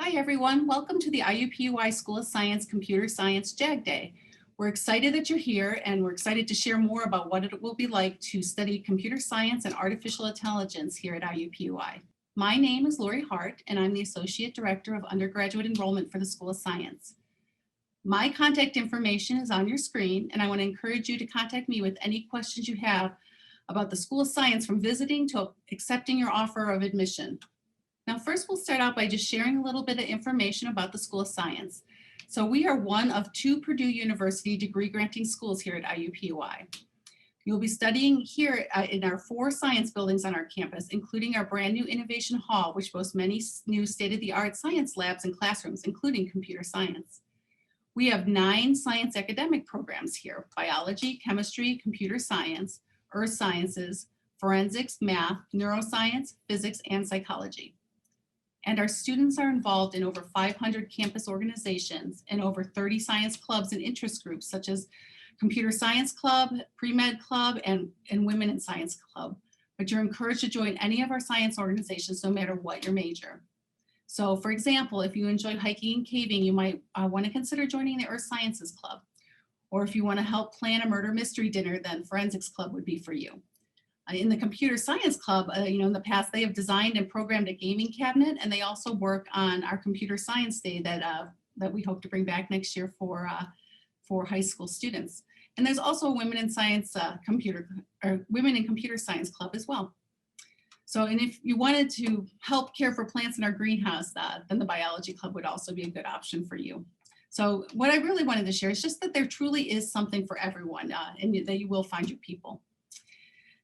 Hi everyone, welcome to the IUPUI School of Science Computer Science JagDay. We're excited that you're here and we're excited to share more about what it will be like to study computer science and artificial intelligence here at IUPUI. My name is Lori Hart and I'm the Associate Director of Undergraduate Enrollment for the School of Science. My contact information is on your screen and I want to encourage you to contact me with any questions you have about the School of Science from visiting to accepting your offer of admission. Now, first we'll start out by just sharing a little bit of information about the School of Science. So we are one of two Purdue University degree granting schools here at IUPUI. You'll be studying here in our 4 science buildings on our campus, including our brand new Innovation Hall, which boasts many new state-of-the-art science labs and classrooms, including computer science. We have 9 science academic programs here: biology, chemistry, computer science, earth sciences, forensics, math, neuroscience, physics, and psychology. And our students are involved in over 500 campus organizations and over 30 science clubs and interest groups, such as Computer Science Club, Pre-Med Club, and Women in Science Club. But you're encouraged to join any of our science organizations, no matter what your major. So for example, if you enjoy hiking and caving, you might want to consider joining the Earth Sciences Club. Or if you want to help plan a murder mystery dinner, then Forensics Club would be for you. In the Computer Science Club, in the past, they have designed and programmed a gaming cabinet, and they also work on our Computer Science Day that we hope to bring back next year for high school students. And there's also a Women in Computer Science Club as well. So, and if you wanted to help care for plants in our greenhouse, then the Biology Club would also be a good option for you. So what I really wanted to share is just that there truly is something for everyone, and that you will find your people.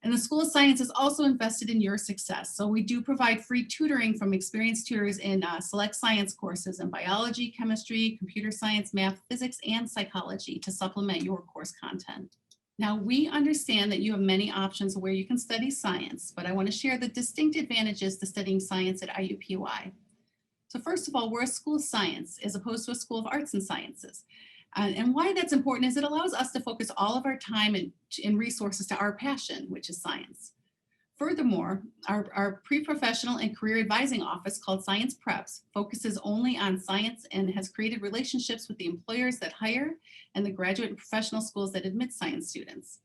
And the School of Science is also invested in your success. So we do provide free tutoring from experienced tutors in select science courses in biology, chemistry, computer science, math, physics, and psychology to supplement your course content. Now, we understand that you have many options where you can study science, but I want to share the distinct advantages to studying science at IUPUI. So first of all, we're a school of science as opposed to a school of arts and sciences. And why that's important is it allows us to focus all of our time and resources to our passion, which is science. Furthermore, our pre-professional and career advising office called Science Preps focuses only on science and has created relationships with the employers that hire and the graduate and professional schools that admit science students.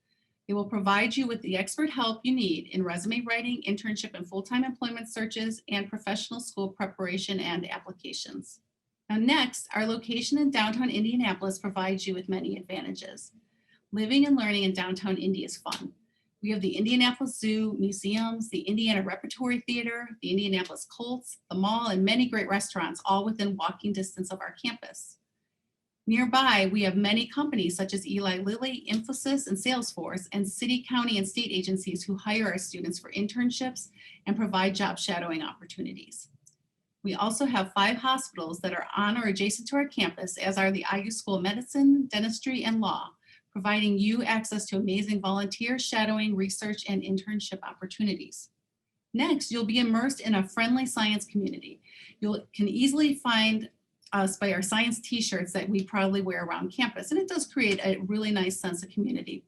It will provide you with the expert help you need in resume writing, internship and full-time employment searches, and professional school preparation and applications. Now next, our location in downtown Indianapolis provides you with many advantages. Living and learning in downtown Indy is fun. We have the Indianapolis Zoo, museums, the Indiana Repertory Theater, the Indianapolis Colts, the mall, and many great restaurants, all within walking distance of our campus. Nearby, we have many companies such as Eli Lilly, Infosys, and Salesforce, and city, county, and state agencies who hire our students for internships and provide job shadowing opportunities. We also have 5 hospitals that are on or adjacent to our campus, as are the IU School of Medicine, Dentistry, and Law, providing you access to amazing volunteer, shadowing, research, and internship opportunities. Next, you'll be immersed in a friendly science community. You can easily find us by our science t-shirts that we proudly wear around campus, and it does create a really nice sense of community.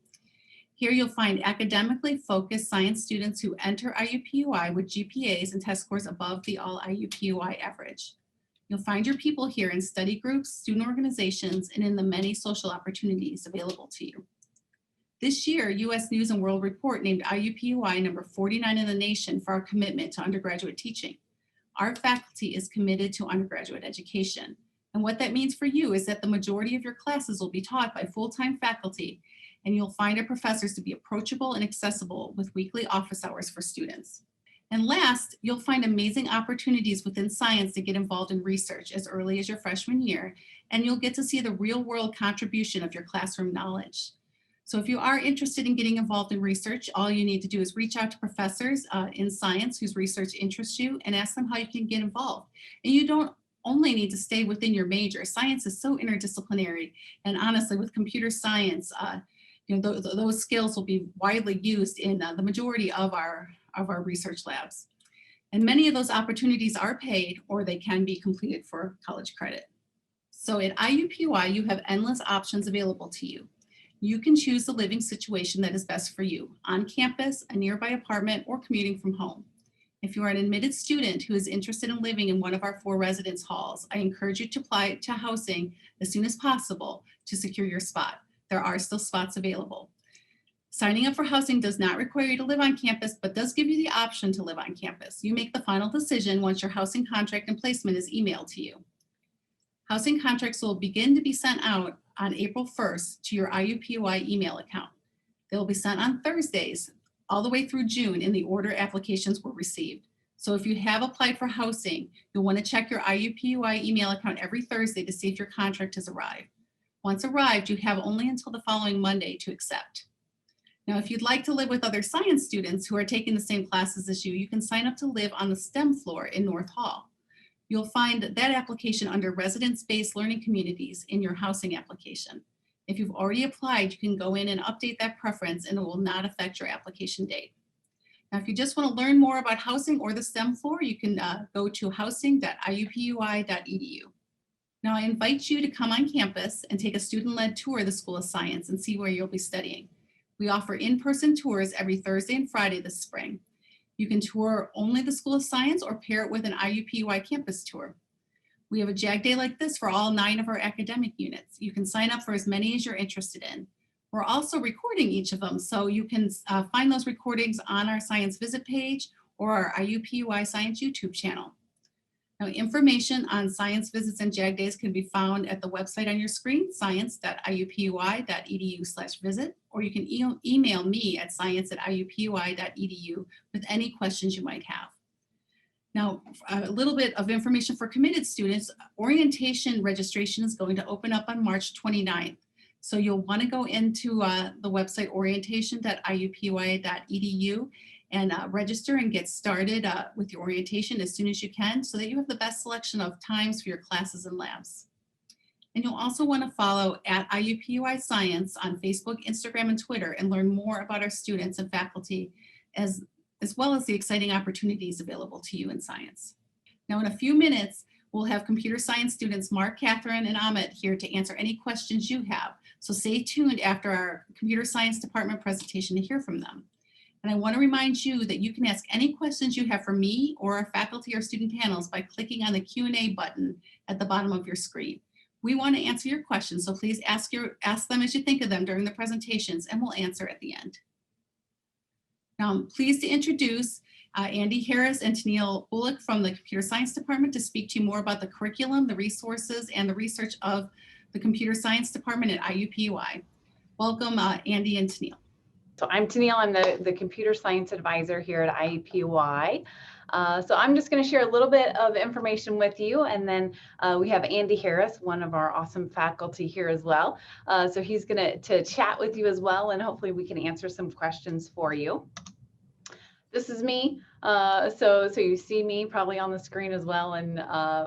Here you'll find academically focused science students who enter IUPUI with GPAs and test scores above the all IUPUI average. You'll find your people here in study groups, student organizations, and in the many social opportunities available to you. This year, U.S. News & World Report named IUPUI number 49 in the nation for our commitment to undergraduate teaching. Our faculty is committed to undergraduate education. And what that means for you is that the majority of your classes will be taught by full-time faculty, and you'll find our professors to be approachable and accessible with weekly office hours for students. And last, you'll find amazing opportunities within science to get involved in research as early as your freshman year, and you'll get to see the real-world contribution of your classroom knowledge. So if you are interested in getting involved in research, all you need to do is reach out to professors in science whose research interests you and ask them how you can get involved. And you don't only need to stay within your major. Science is so interdisciplinary, and honestly, with computer science, those skills will be widely used in the majority of our research labs. And many of those opportunities are paid, or they can be completed for college credit. So at IUPUI, you have endless options available to you. You can choose the living situation that is best for you, on campus, a nearby apartment, or commuting from home. If you are an admitted student who is interested in living in one of our 4 residence halls, I encourage you to apply to housing as soon as possible to secure your spot. There are still spots available. Signing up for housing does not require you to live on campus, but does give you the option to live on campus. You make the final decision once your housing contract and placement is emailed to you. Housing contracts will begin to be sent out on April 1st to your IUPUI email account. They will be sent on Thursdays all the way through June in the order applications were received. So if you have applied for housing, you'll want to check your IUPUI email account every Thursday to see if your contract has arrived. Once arrived, you have only until the following Monday to accept. Now, if you'd like to live with other science students who are taking the same classes as you, you can sign up to live on the STEM floor in North Hall. You'll find that application under residence-based learning communities in your housing application. If you've already applied, you can go in and update that preference and it will not affect your application date. Now, if you just want to learn more about housing or the STEM floor, you can go to housing.iupui.edu. Now, I invite you to come on campus and take a student-led tour of the School of Science and see where you'll be studying. We offer in-person tours every Thursday and Friday this spring. You can tour only the School of Science or pair it with an IUPUI campus tour. We have a JagDay like this for all 9 of our academic units. You can sign up for as many as you're interested in. We're also recording each of them, so you can find those recordings on our Science Visit page or our IUPUI Science YouTube channel. Now, information on science visits and JagDays can be found at the website on your screen, science.iupui.edu/visit, or you can email me at science@iupui.edu with any questions you might have. Now, a little bit of information for committed students. Orientation registration is going to open up on March 29th. So you'll want to go into the website orientation.iupui.edu and register and get started with your orientation as soon as you can so that you have the best selection of times for your classes and labs. And you'll also want to follow at IUPUI Science on Facebook, Instagram, and Twitter and learn more about our students and faculty as well as the exciting opportunities available to you in science. Now, in a few minutes, we'll have computer science students Mark, Katherine, and Amit here to answer any questions you have. So stay tuned after our computer science department presentation to hear from them. And I want to remind you that you can ask any questions you have for me or our faculty or student panels by clicking on the Q&A button at the bottom of your screen. We want to answer your questions, so please ask them as you think of them during the presentations, and we'll answer at the end. Now, I'm pleased to introduce Andy Harris and Tennille Bullock from the Computer Science Department to speak to you more about the curriculum, the resources, and the research of the Computer Science Department at IUPUI. Welcome, Andy and Tennille. So I'm Tennille, I'm the Computer Science Advisor here at IUPUI. So I'm just going to share a little bit of information with you, and then we have Andy Harris, one of our awesome faculty here as well. So he's going to chat with you as well, and hopefully we can answer some questions for you. This is me. So you see me probably on the screen as well. And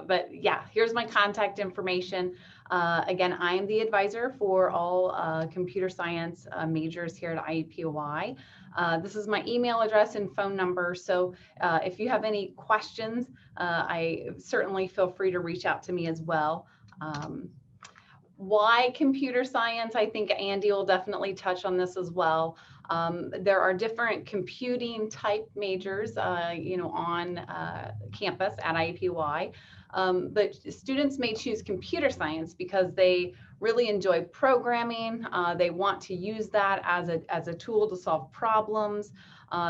but yeah, here's my contact information. Again, I am the advisor for all computer science majors here at IUPUI. This is my email address and phone number. So if you have any questions, I certainly feel free to reach out to me as well. Why computer science? I think Andy will definitely touch on this as well. There are different computing type majors, on campus at IUPUI. But students may choose computer science because they really enjoy programming. They want to use that as a tool to solve problems.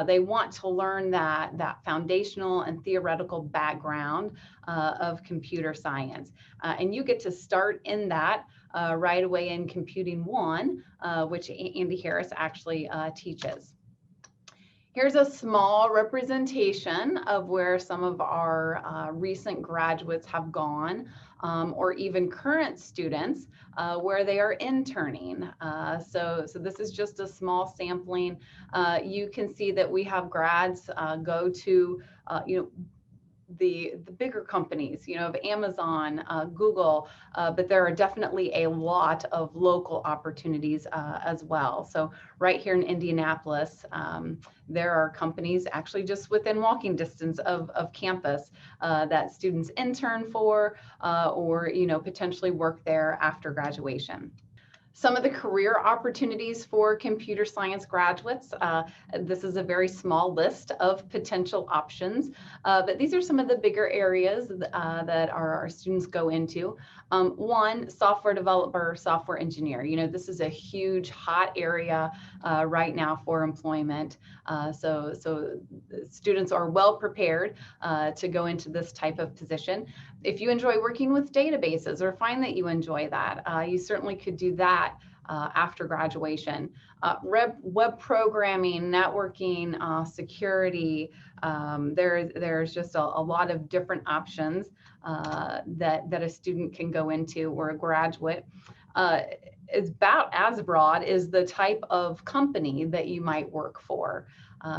They want to learn that foundational and theoretical background of computer science. And you get to start in that right away in Computing 1, which Andy Harris actually teaches. Here's a small representation of where some of our recent graduates have gone, or even current students where they are interning. So this is just a small sampling. You can see that we have grads go to, the bigger companies, of Amazon, Google, but there are definitely a lot of local opportunities as well. So right here in Indianapolis, there are companies actually just within walking distance of campus that students intern for or, potentially work there after graduation. Some of the career opportunities for computer science graduates. This is a very small list of potential options, but these are some of the bigger areas that our students go into. One, software developer, software engineer. You know, this is a huge hot area right now for employment. So students are well prepared to go into this type of position. If you enjoy working with databases or find that you enjoy that, you certainly could do that after graduation. Web programming, networking, security, there's just a lot of different options that a student can go into, or a graduate. It's about as broad as the type of company that you might work for.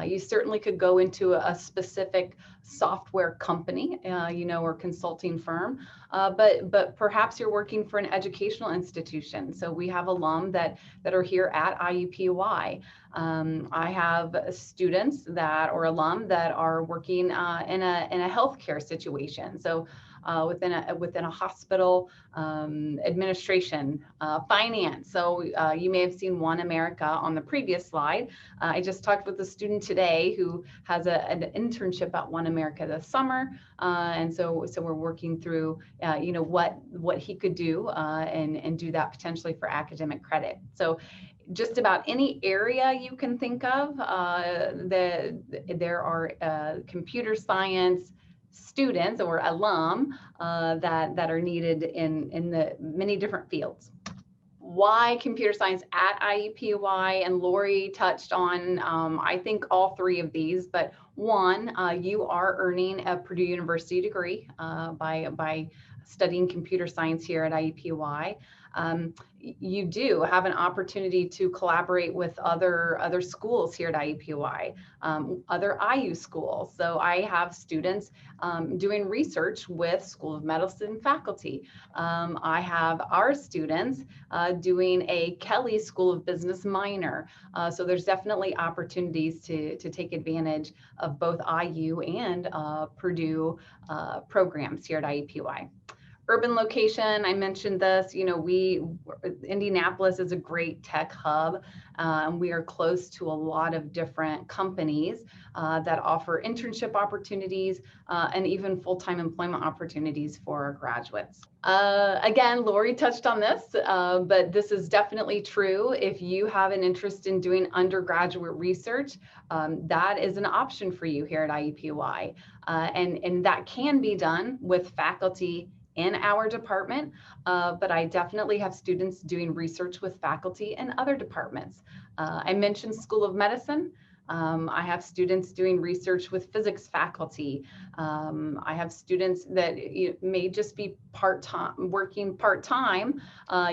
You certainly could go into a specific software company, you know, or consulting firm, but perhaps you're working for an educational institution. So we have alum that are here at IUPUI. I have students or alum that are working in a healthcare situation. So within a hospital, administration, finance. So you may have seen One America on the previous slide. I just talked with a student today who has an internship at One America this summer, and so we're working through you know, what he could do and do that potentially for academic credit. So just about any area you can think of, there are computer science students or alum that are needed in the many different fields. Why computer science at IUPUI? And Lori touched on, I think, all three of these, but one, you are earning a Purdue University degree by studying computer science here at IUPUI. You do have an opportunity to collaborate with other schools here at IUPUI, other IU schools. So I have students doing research with School of Medicine faculty. I have our students doing a Kelly School of Business minor. So there's definitely opportunities to take advantage of both IU and Purdue programs here at IUPUI. Urban location, I mentioned this, you know, Indianapolis is a great tech hub. We are close to a lot of different companies that offer internship opportunities and even full-time employment opportunities for our graduates. Again, Lori touched on this, but this is definitely true. If you have an interest in doing undergraduate research, that is an option for you here at IUPUI. And that can be done with faculty in our department, but I definitely have students doing research with faculty in other departments. I mentioned School of Medicine. I have students doing research with physics faculty. I have students that may just be working part-time,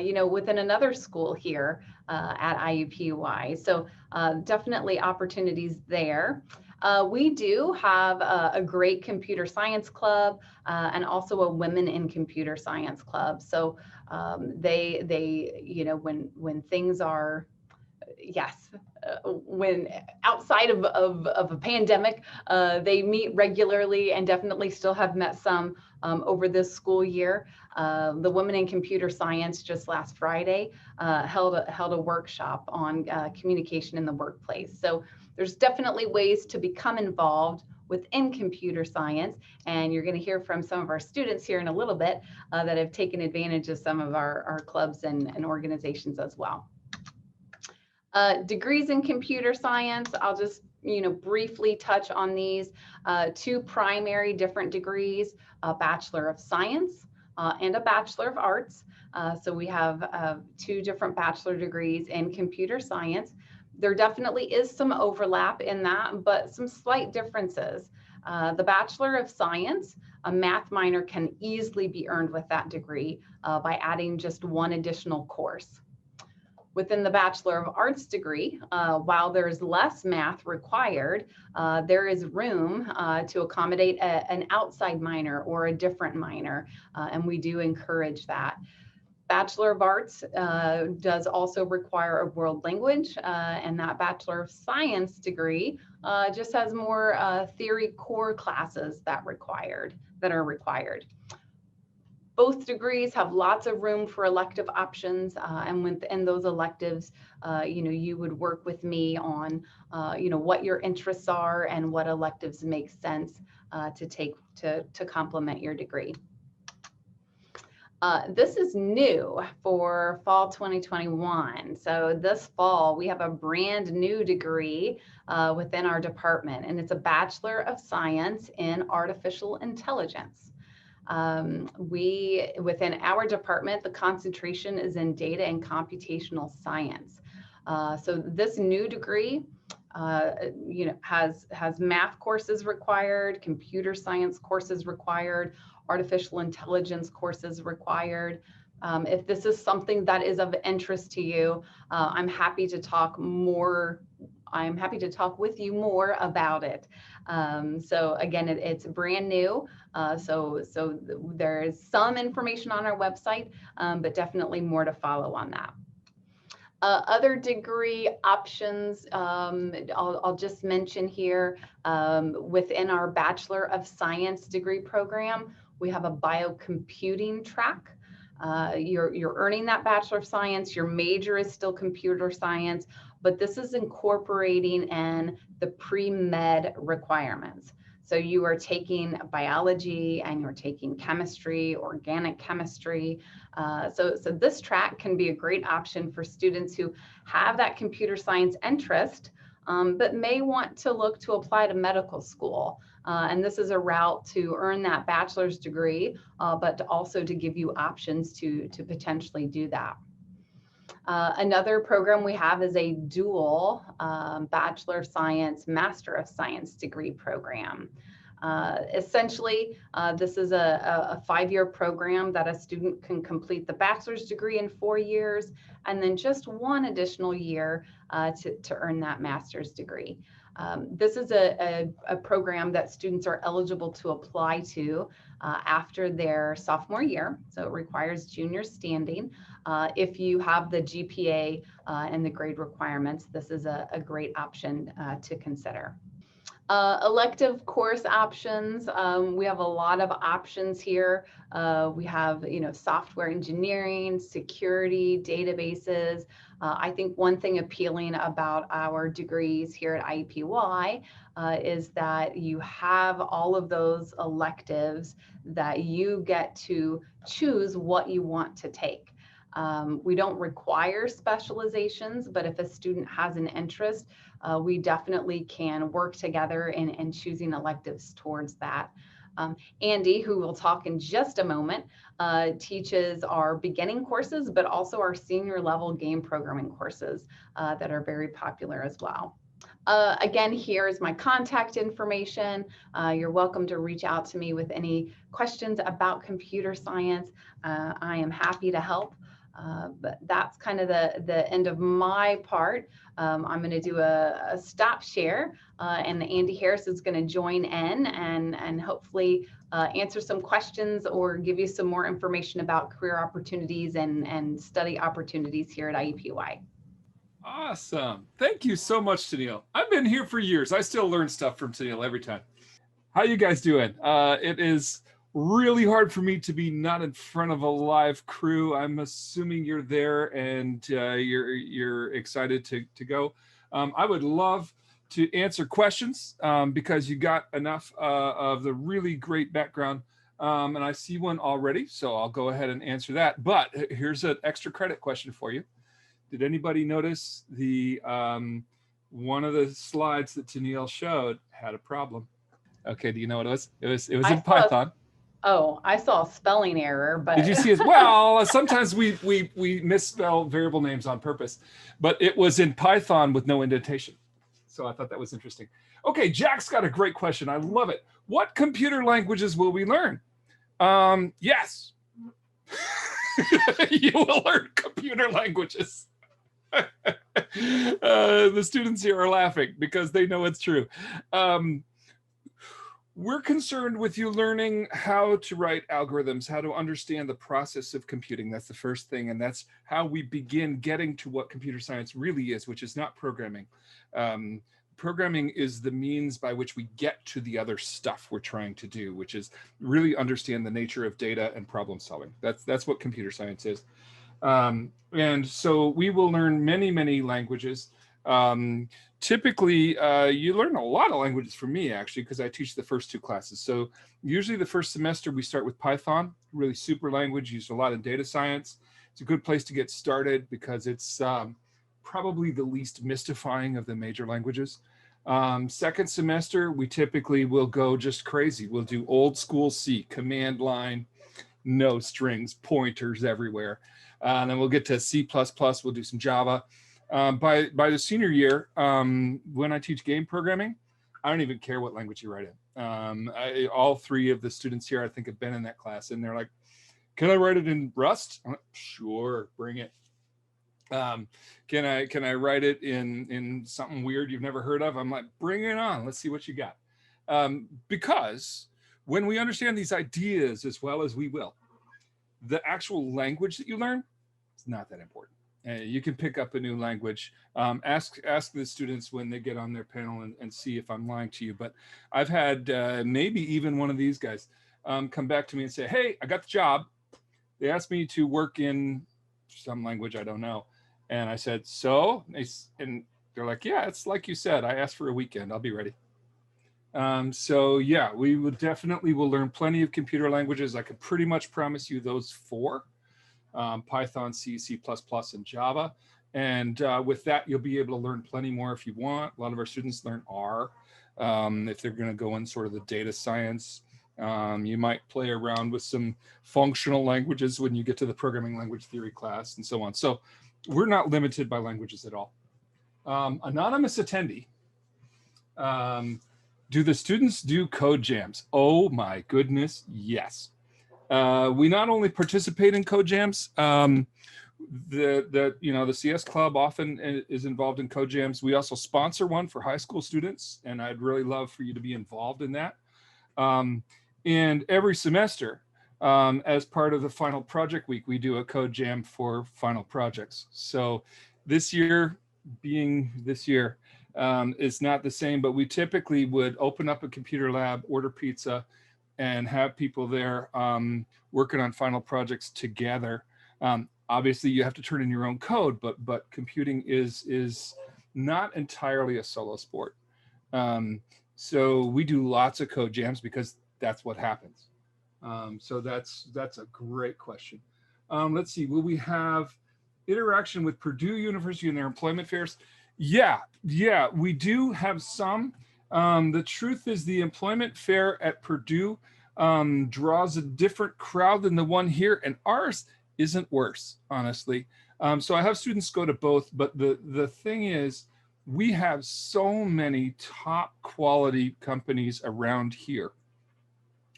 you know, within another school here at IUPUI. So definitely opportunities there. We do have a great computer science club and also a women in computer science club. So they you know, when things are, yes, when outside of a pandemic, they meet regularly and definitely still have met some over this school year. The Women in Computer Science just last Friday held a workshop on communication in the workplace. So there's definitely ways to become involved within computer science, and you're going to hear from some of our students here in a little bit that have taken advantage of some of our clubs and organizations as well. Degrees in computer science, I'll just briefly touch on these. Two primary different degrees, a Bachelor of Science and a Bachelor of Arts. So we have two different bachelor degrees in computer science. There definitely is some overlap in that, but some slight differences. The Bachelor of Science, a math minor can easily be earned with that degree by adding just one additional course. Within the Bachelor of Arts degree, while there's less math required, there is room to accommodate an outside minor or a different minor, and we do encourage that. Bachelor of Arts does also require a world language, and that Bachelor of Science degree just has more theory core classes that are required. Both degrees have lots of room for elective options, and within those electives, you would work with me on, what your interests are and what electives make sense to take to complement your degree. This is new for fall 2021. So this fall, we have a brand new degree within our department, and it's a Bachelor of Science in Artificial Intelligence. Within our department, the concentration is in data and computational science. So this new degree has math courses required, computer science courses required, artificial intelligence courses required. If this is something that is of interest to you, I'm happy to talk more. I'm happy to talk with you more about it. So again, it's brand new. So there is some information on our website, but definitely more to follow on that. Other degree options, I'll just mention here, within our Bachelor of Science degree program, we have a biocomputing track. You're earning that Bachelor of Science. Your major is still computer science, but this is incorporating in the pre-med requirements. So you are taking biology and you're taking chemistry, organic chemistry. So this track can be a great option for students who have that computer science interest, but may want to look to apply to medical school. And this is a route to earn that bachelor's degree, but also to give you options to potentially do that. Another program we have is a dual Bachelor of Science, Master of Science degree program. Essentially, this is a 5-year program that a student can complete the bachelor's degree in 4 years, and then just 1 additional year to earn that master's degree. This is a program that students are eligible to apply to after their sophomore year, so it requires junior standing. If you have the GPA and the grade requirements, this is a great option to consider. Elective course options, we have a lot of options here. We have, software engineering, security, databases. I think one thing appealing about our degrees here at IUPUI is that you have all of those electives that you get to choose what you want to take. We don't require specializations, but if a student has an interest, we definitely can work together in choosing electives towards that. Andy, who we'll talk in just a moment, teaches our beginning courses, but also our senior level game programming courses that are very popular as well. Again, here is my contact information. You're welcome to reach out to me with any questions about computer science. I am happy to help. But that's kind of the end of my part. I'm going to do a stop share, and Andy Harris is going to join in and hopefully answer some questions or give you some more information about career opportunities and study opportunities here at IUPUI. Awesome. Thank you so much, Tennille. I've been here for years. I still learn stuff from Tennille every time. How you guys doing? It is really hard for me to be not in front of a live crew. I'm assuming you're there and you're excited to go. I would love to answer questions because you got enough of the really great background. And I see one already, so I'll go ahead and answer that. But here's an extra credit question for you. Did anybody notice the one of the slides that Tennille showed had a problem? Okay, do you know what it was? It was in Python. Oh, I saw a spelling error, but did you see it? Well, sometimes we misspell variable names on purpose, but it was in Python with no indentation. So I thought that was interesting. Okay, Jack's got a great question. I love it. What computer languages will we learn? Yes, you will learn computer languages. The students here are laughing because they know it's true. We're concerned with you learning how to write algorithms, how to understand the process of computing. That's the first thing. And that's how we begin getting to what computer science really is, which is not programming. programming is the means by which we get to the other stuff we're trying to do, which is really understand the nature of data and problem solving. That's what computer science is. And so we will learn many languages. Typically, you learn a lot of languages from me, actually, because I teach the first 2 classes. So usually the first semester we start with Python, really super language, used a lot in data science. It's a good place to get started because it's probably the least mystifying of the major languages. Second semester, we typically will go just crazy. We'll do old school C, command line, no strings, pointers everywhere. And then we'll get to C++, we'll do some Java. By the senior year, when I teach game programming, I don't even care what language you write in. All 3 of the students here, I think, have been in that class, and they're like, can I write it in Rust? I'm like, sure, bring it. Can I write it in something weird you've never heard of? I'm like, bring it on. Let's see what you got. Because when we understand these ideas as well as we will, the actual language that you learn is not that important. You can pick up a new language. Ask the students when they get on their panel and see if I'm lying to you. But I've had maybe even one of these guys come back to me and say, hey, I got the job. They asked me to work in some language I don't know. And I said, so? And they're like, yeah, it's like you said. I asked for a weekend. I'll be ready. So yeah, we will definitely will learn plenty of computer languages. I could pretty much promise you those 4, Python, C, C++, and Java. And with that, you'll be able to learn plenty more if you want. A lot of our students learn R if they're going to go in sort of the data science. You might play around with some functional languages when you get to the programming language theory class and so on. So we're not limited by languages at all. Anonymous attendee. Do the students do code jams? Oh my goodness, yes. We not only participate in code jams, the CS Club often is involved in code jams. We also sponsor one for high school students, and I'd really love for you to be involved in that. And every semester, as part of the final project week, we do a code jam for final projects. So this year, being this year, is not the same, but we typically would open up a computer lab, order pizza, and have people there working on final projects together. Obviously, you have to turn in your own code, but computing is not entirely a solo sport. So we do lots of code jams because that's what happens. So that's a great question. Let's see, will we have interaction with Purdue University and their employment fairs? Yeah, we do have some. The truth is the employment fair at Purdue draws a different crowd than the one here, and ours isn't worse, honestly. So I have students go to both, but the thing is, we have so many top quality companies around here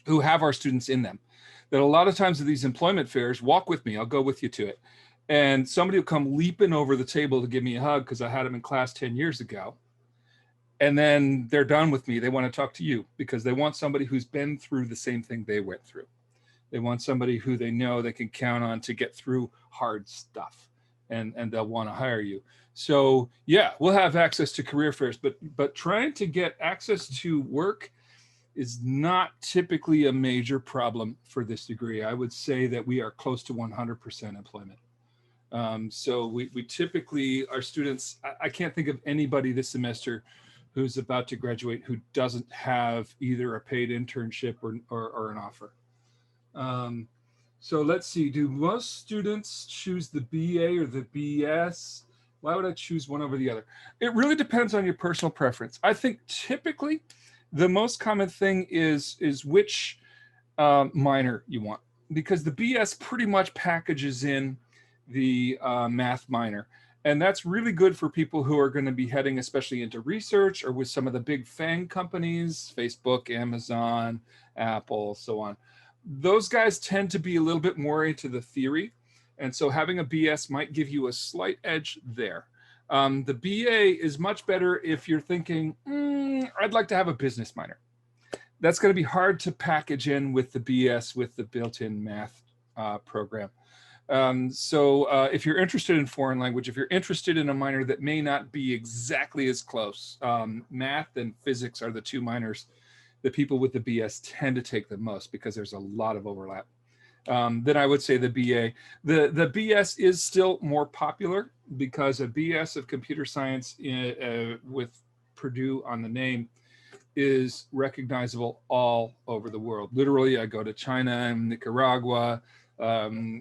who have our students in them that a lot of times at these employment fairs, walk with me, I'll go with you to it. And somebody will come leaping over the table to give me a hug because I had them in class 10 years ago. And then they're done with me. They want to talk to you because they want somebody who's been through the same thing they went through. They want somebody who they know they can count on to get through hard stuff, and they'll want to hire you. So yeah, we'll have access to career fairs, but trying to get access to work is not typically a major problem for this degree. I would say that we are close to 100% employment. So we typically, our students, I can't think of anybody this semester who's about to graduate who doesn't have either a paid internship or an offer. So let's see, do most students choose the BA or the BS? Why would I choose one over the other? It really depends on your personal preference. I think typically the most common thing is which minor you want, because the BS pretty much packages in the math minor. And that's really good for people who are going to be heading especially into research or with some of the big FANG companies, Facebook, Amazon, Apple, so on. Those guys tend to be a little bit more into the theory. And so having a BS might give you a slight edge there. The BA is much better if you're thinking, I'd like to have a business minor. That's going to be hard to package in with the BS with the built-in math program. If you're interested in foreign language, if you're interested in a minor that may not be exactly as close, math and physics are the two minors that people with the BS tend to take the most because there's a lot of overlap. Then I would say the BA. The BS is still more popular because a BS of computer science with Purdue on the name is recognizable all over the world. Literally, I go to China, Nicaragua,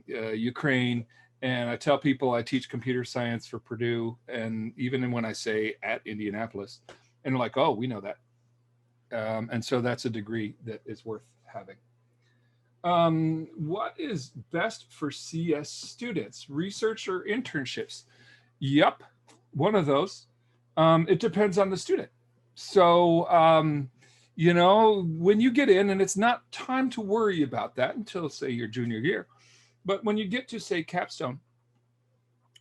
Ukraine, and I tell people I teach computer science for Purdue, and even when I say at Indianapolis, and they're like, oh, we know that. And so that's a degree that is worth having. What is best for CS students? Research or internships? Yep, one of those. It depends on the student. So, you know, when you get in, and it's not time to worry about that until, say, your junior year, but when you get to, say, capstone,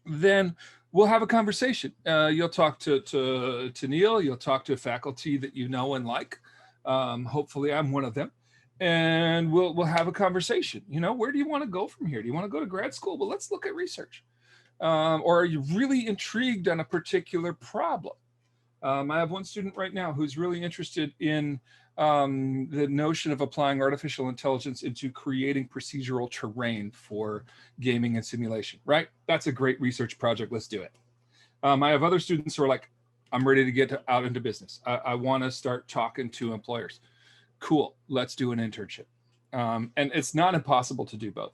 then we'll have a conversation. You'll talk to Neil, you'll talk to faculty that you know and like. Hopefully I'm one of them. And we'll have a conversation. You know, where do you want to go from here? Do you want to go to grad school? Well, let's look at research. Or are you really intrigued on a particular problem? I have one student right now who's really interested in the notion of applying artificial intelligence into creating procedural terrain for gaming and simulation, right? That's a great research project. Let's do it. I have other students who are like, I'm ready to get out into business. I want to start talking to employers. Cool, let's do an internship. And it's not impossible to do both.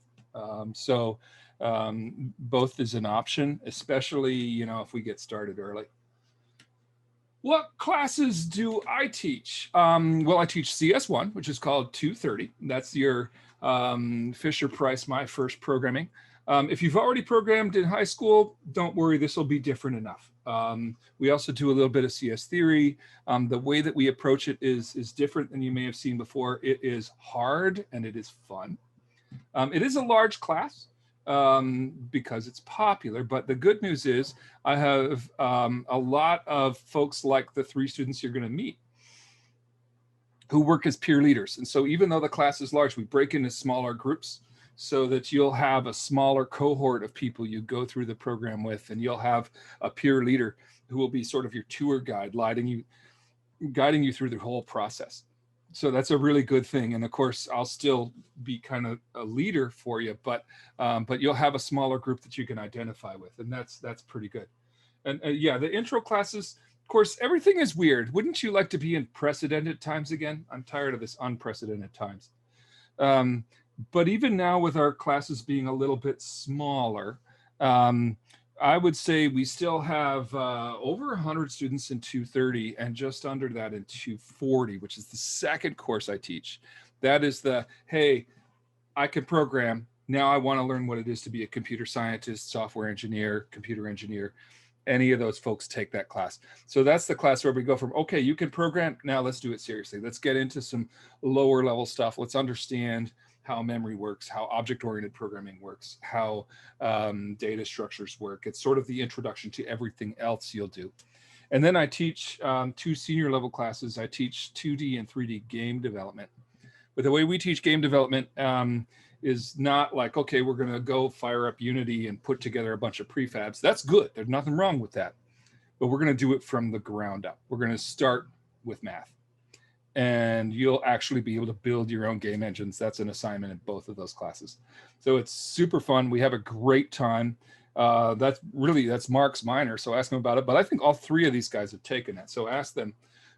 Both is an option, especially, you know, if we get started early. What classes do I teach? Well, I teach CS1, which is called 230. That's your Fisher-Price My First Programming. If you've already programmed in high school, don't worry, this will be different enough. We also do a little bit of CS theory. The way that we approach it is different than you may have seen before. It is hard and it is fun. It is a large class because it's popular, but the good news is I have a lot of folks like the 3 students you're going to meet who work as peer leaders. And so even though the class is large, we break into smaller groups so that you'll have a smaller cohort of people you go through the program with, and you'll have a peer leader who will be sort of your tour guide, guiding you through the whole process. So that's a really good thing. And of course, I'll still be kind of a leader for you, but you'll have a smaller group that you can identify with, and that's pretty good. And yeah, the intro classes, of course, everything is weird. Wouldn't you like to be in precedented times again? I'm tired of this unprecedented times. But even now with our classes being a little bit smaller, I would say we still have over 100 students in 230 and just under that in 240, which is the second course I teach. That is the, hey, I can program. Now I want to learn what it is to be a computer scientist, software engineer, computer engineer. Any of those folks take that class. So that's the class where we go from, okay, you can program. Now let's do it seriously. Let's get into some lower level stuff. Let's understand how memory works, how object-oriented programming works, how data structures work. It's sort of the introduction to everything else you'll do. And then I teach 2 senior level classes. I teach 2D and 3D game development. But the way we teach game development is not like, okay, we're gonna go fire up Unity and put together a bunch of prefabs. That's good, there's nothing wrong with that. But we're gonna do it from the ground up. We're gonna start with math. And you'll actually be able to build your own game engines. That's an assignment in both of those classes. So it's super fun. We have a great time. That's Mark's minor, so ask him about it. But I think all 3 of these guys have taken it. So ask them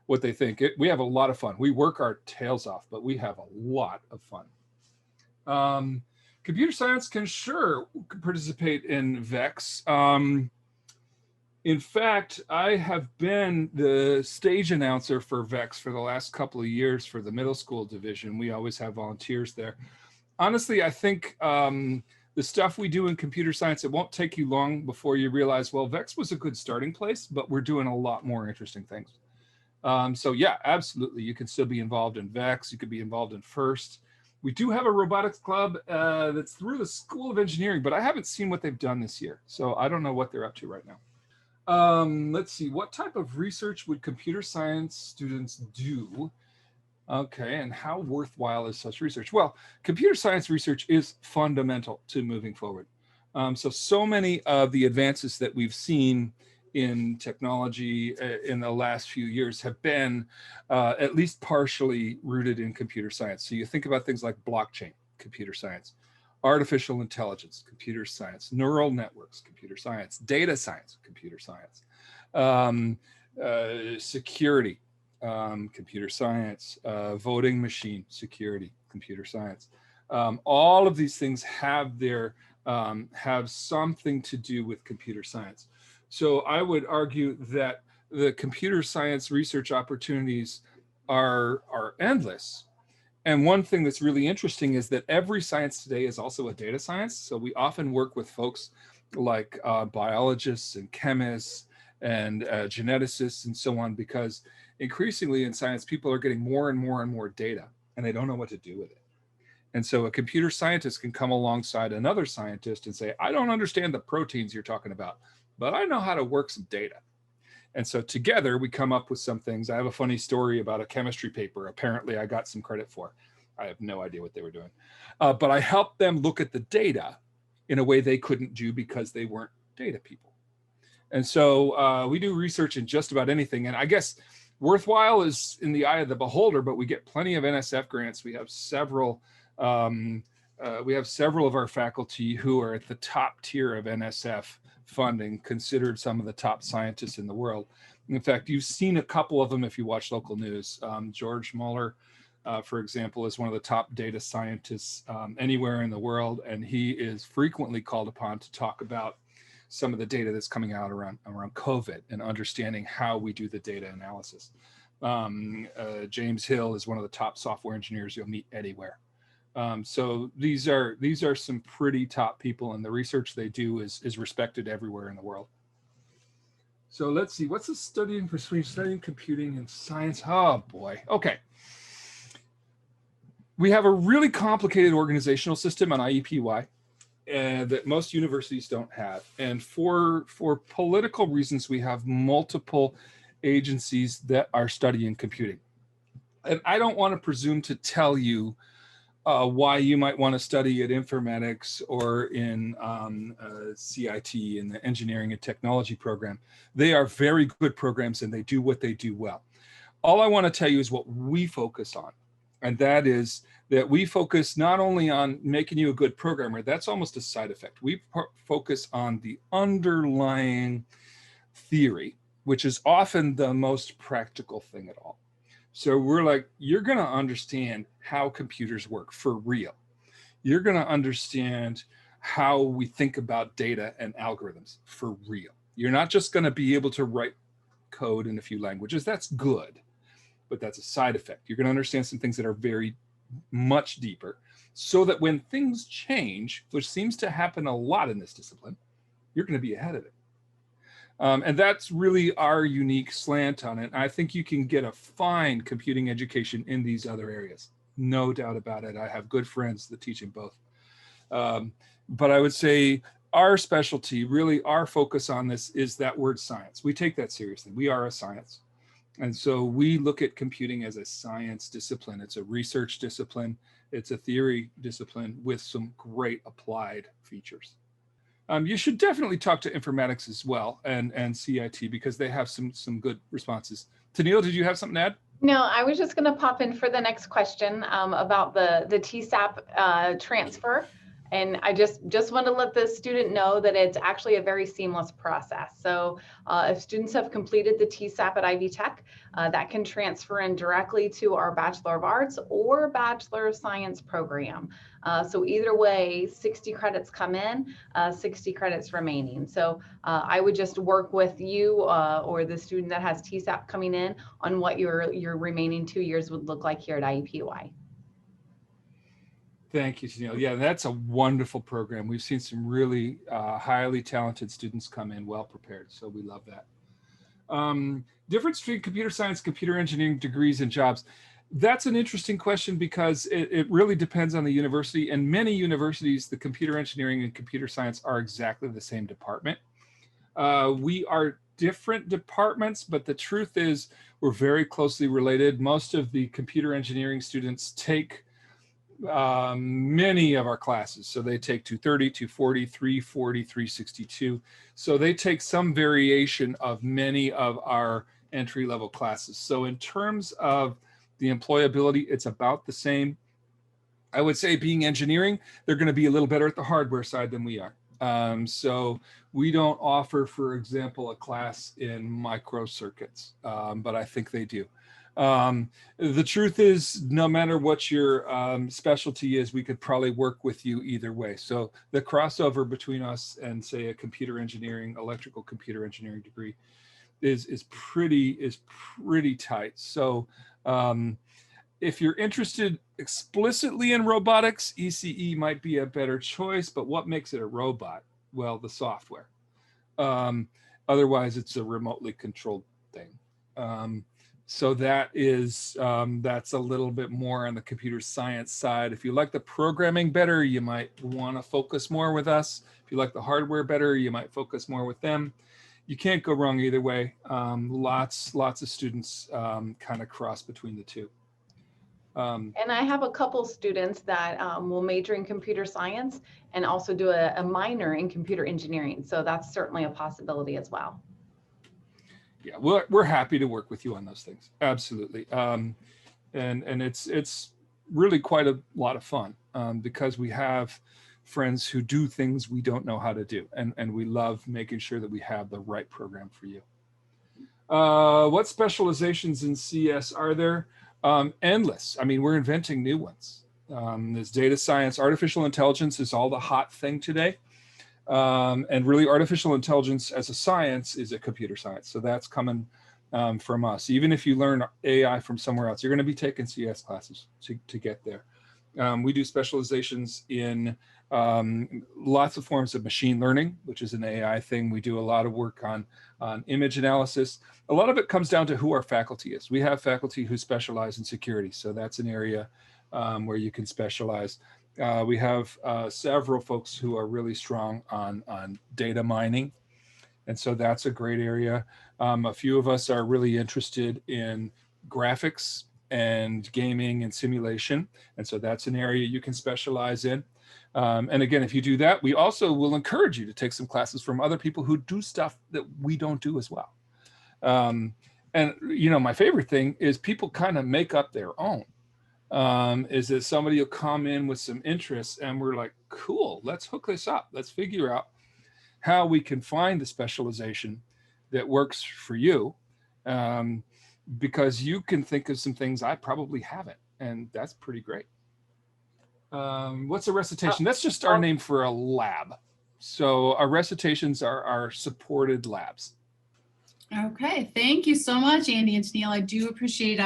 what they think. We have a lot of fun. We work our tails off, but we have a lot of fun. Computer science can sure participate in VEX. In fact, I have been the stage announcer for VEX for the last couple of years for the middle school division. We always have volunteers there. Honestly, I think the stuff we do in computer science, it won't take you long before you realize, well, VEX was a good starting place, but we're doing a lot more interesting things. So yeah, absolutely. You can still be involved in VEX. You could be involved in FIRST. We do have a robotics club that's through the School of Engineering, but I haven't seen what they've done this year. So I don't know what they're up to right now. Let's see, what type of research would computer science students do? Okay, and how worthwhile is such research? Well, computer science research is fundamental to moving forward. So many of the advances that we've seen in technology in the last few years have been at least partially rooted in computer science. So you think about things like blockchain, computer science, artificial intelligence, computer science, neural networks, computer science, data science, computer science, security, computer science, voting machine security, computer science. All of these things have have something to do with computer science. So I would argue that the computer science research opportunities are endless. And one thing that's really interesting is that every science today is also a data science. So we often work with folks like biologists and chemists and geneticists and so on, because increasingly in science, people are getting more and more and more data, and they don't know what to do with it. And so a computer scientist can come alongside another scientist and say, I don't understand the proteins you're talking about, but I know how to work some data. And so together we come up with some things. I have a funny story about a chemistry paper. Apparently I got some credit for. I have no idea what they were doing. But I helped them look at the data in a way they couldn't do because they weren't data people. And so we do research in just about anything. And I guess worthwhile is in the eye of the beholder, but we get plenty of NSF grants. We have several of our faculty who are at the top tier of NSF funding, considered some of the top scientists in the world. In fact, you've seen a couple of them if you watch local news. George Muller, for example, is one of the top data scientists anywhere in the world, and he is frequently called upon to talk about some of the data that's coming out around COVID and understanding how we do the data analysis. James Hill is one of the top software engineers you'll meet anywhere. So these are some pretty top people, and the research they do is respected everywhere in the world. So let's see, what's the studying between studying computing and science? Oh boy, okay. We have a really complicated organizational system on IUPUI that most universities don't have. And for political reasons, we have multiple agencies that are studying computing. And I don't want to presume to tell you why you might want to study at informatics or in CIT, in the engineering and technology program. They are very good programs and they do what they do well. All I want to tell you is what we focus on. And that is that we focus not only on making you a good programmer, that's almost a side effect. We focus on the underlying theory, which is often the most practical thing at all. So we're like, you're going to understand how computers work for real. You're going to understand how we think about data and algorithms for real. You're not just going to be able to write code in a few languages. That's good, but that's a side effect. You're going to understand some things that are very much deeper, so that when things change, which seems to happen a lot in this discipline, you're going to be ahead of it. And that's really our unique slant on it. I think you can get a fine computing education in these other areas. No doubt about it. I have good friends that teach in both. But I would say our specialty, really our focus on this, is that word science. We take that seriously. We are a science. And so we look at computing as a science discipline. It's a research discipline. It's a theory discipline with some great applied features. You should definitely talk to informatics as well and CIT, because they have some good responses. Tennille, did you have something to add? No, I was just going to pop in for the next question about the TSAP transfer. And I just want to let the student know that it's actually a very seamless process. So if students have completed the TSAP at Ivy Tech, that can transfer in directly to our Bachelor of Arts or Bachelor of Science program. So either way, 60 credits come in, 60 credits remaining. So I would just work with you or the student that has TSAP coming in on what your remaining 2 years would look like here at IUPUI. Thank you, Tennille. Yeah, that's a wonderful program. We've seen some really highly talented students come in well prepared, so we love that. Difference between computer science, computer engineering degrees and jobs. That's an interesting question, because it really depends on the university. And many universities, the computer engineering and computer science are exactly the same department. We are different departments, but the truth is we're very closely related. Most of the computer engineering students take many of our classes. So they take 230, 240, 340, 362. So they take some variation of many of our entry-level classes. So in terms of the employability, it's about the same. I would say being engineering, they're going to be a little better at the hardware side than we are. So we don't offer, for example, a class in microcircuits, but I think they do. The truth is, no matter what your specialty is, we could probably work with you either way. So the crossover between us and, say, a computer engineering, electrical computer engineering degree is pretty tight. So if you're interested explicitly in robotics, ECE might be a better choice, but what makes it a robot? Well, the software. Otherwise, it's a remotely controlled thing. So that is, that's a little bit more on the computer science side. If you like the programming better, you might want to focus more with us. If you like the hardware better, you might focus more with them. You can't go wrong either way. Lots of students kind of cross between the two. And I have a couple students that will major in computer science and also do a minor in computer engineering. So that's certainly a possibility as well. Yeah, we're happy to work with you on those things. Absolutely. And it's really quite a lot of fun because we have friends who do things we don't know how to do. And we love making sure that we have the right program for you. What specializations in CS are there? Endless. I mean, we're inventing new ones. There's data science, artificial intelligence is all the hot thing today. And really artificial intelligence as a science is a computer science. So that's coming from us. Even if you learn AI from somewhere else, you're going to be taking CS classes to get there. We do specializations in lots of forms of machine learning, which is an AI thing. We do a lot of work on image analysis. A lot of it comes down to who our faculty is. We have faculty who specialize in security. So that's an area where you can specialize. We have several folks who are really strong on data mining. And so that's a great area. A few of us are really interested in graphics and gaming and simulation. And so that's an area you can specialize in. And again, if you do that, we also will encourage you to take some classes from other people who do stuff that we don't do as well. And, you know, my favorite thing is people kind of make up their own. Is that somebody will come in with some interests and we're like, cool, let's hook this up. Let's figure out how we can find the specialization that works for you. Because you can think of some things I probably haven't, and that's pretty great. What's a recitation? That's just our name for a lab. So our recitations are our supported labs. Okay, thank you so much, Andy and Tennille. I do appreciate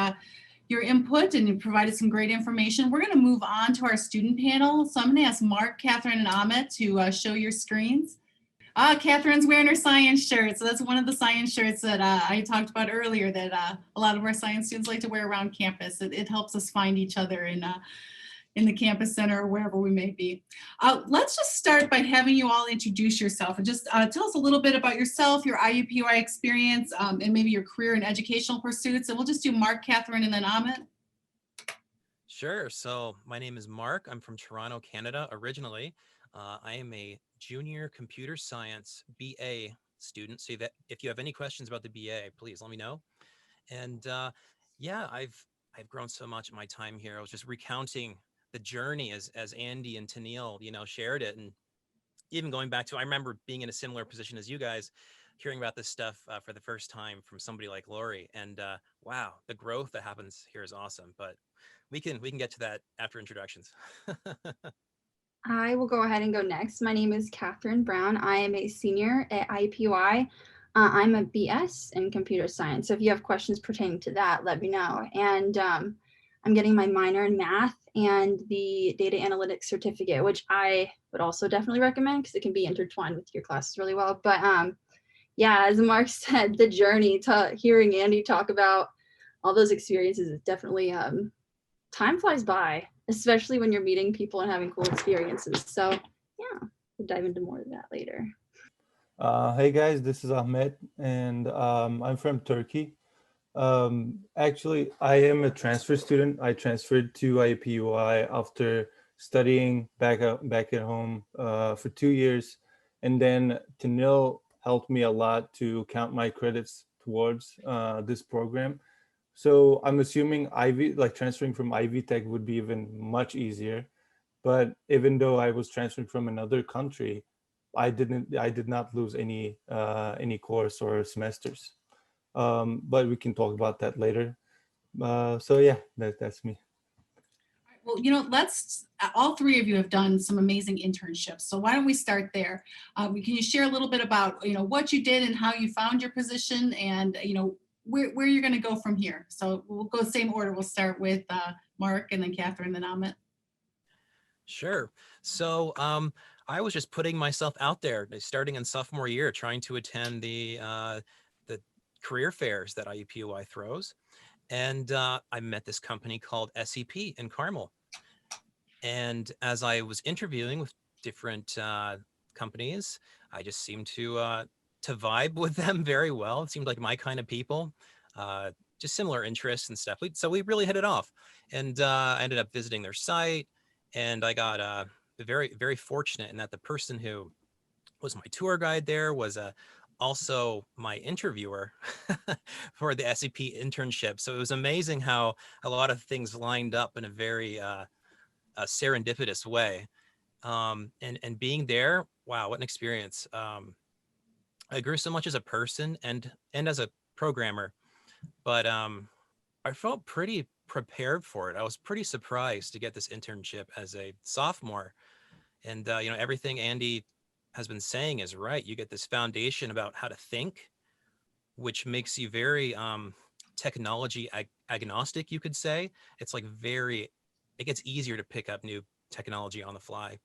your input, and you provided some great information. We're going to move on to our student panel. So I'm going to ask Mark, Katherine, and Amit to show your screens. Catherine's wearing her science shirt. So that's one of the science shirts that I talked about earlier that a lot of our science students like to wear around campus. It helps us find each other in the campus center or wherever we may be. Let's just start by having you all introduce yourself and just tell us a little bit about yourself, your IUPUI experience, and maybe your career and educational pursuits. And we'll just do Mark, Katherine, and then Amit. Sure. So my name is Mark. I'm from Toronto, Canada, originally. I am a junior computer science BA student. So that if you have any questions about the BA, please let me know. And yeah, I've grown so much in my time here. I was just recounting the journey as Andy and Tennille, you know, shared it. And even going back to, I remember being in a similar position as you guys, hearing about this stuff for the first time from somebody like Lori. And wow, the growth that happens here is awesome. But we can get to that after introductions. I will go ahead and go next. My name is Katherine Brown. I am a senior at IUPUI. I'm a BS in computer science. So if you have questions pertaining to that, let me know. And I'm getting my minor in math and the data analytics certificate, which I would also definitely recommend because it can be intertwined with your classes really well. But yeah, as Mark said, the journey to hearing Andy talk about all those experiences is definitely, time flies by, especially when you're meeting people and having cool experiences. So yeah, we'll dive into more of that later. Hey guys, this is Ahmet, and I'm from Turkey. Actually, I am a transfer student. I transferred to IUPUI after studying back at home for 2 years, and then Tanil helped me a lot to count my credits towards this program. So I'm assuming Ivy, like transferring from Ivy Tech, would be even much easier. But even though I was transferring from another country, I did not lose any course or semesters. But we can talk about that later. So yeah, that's me. Well, all three of you have done some amazing internships. So why don't we start there? Can you share a little bit about, what you did and how you found your position and, where you're going to go from here. So we'll go same order. We'll start with Mark and then Katherine and Amit. Sure. So I was just putting myself out there, starting in sophomore year, trying to attend the career fairs that IUPUI throws. And I met this company called SEP in Carmel. And as I was interviewing with different companies, I just seemed to vibe with them very well. It seemed like my kind of people, just similar interests and stuff. So we really hit it off. And I ended up visiting their site, and I got very, very fortunate in that the person who was my tour guide there was also my interviewer for the SEP internship. So it was amazing how a lot of things lined up in a very a serendipitous way. And being there, wow, what an experience. I grew so much as a person and as a programmer, but I felt pretty prepared for it. I was pretty surprised to get this internship as a sophomore. And, everything Andy has been saying is right. You get this foundation about how to think, which makes you very technology agnostic, you could say. It's like it gets easier to pick up new technology on the fly.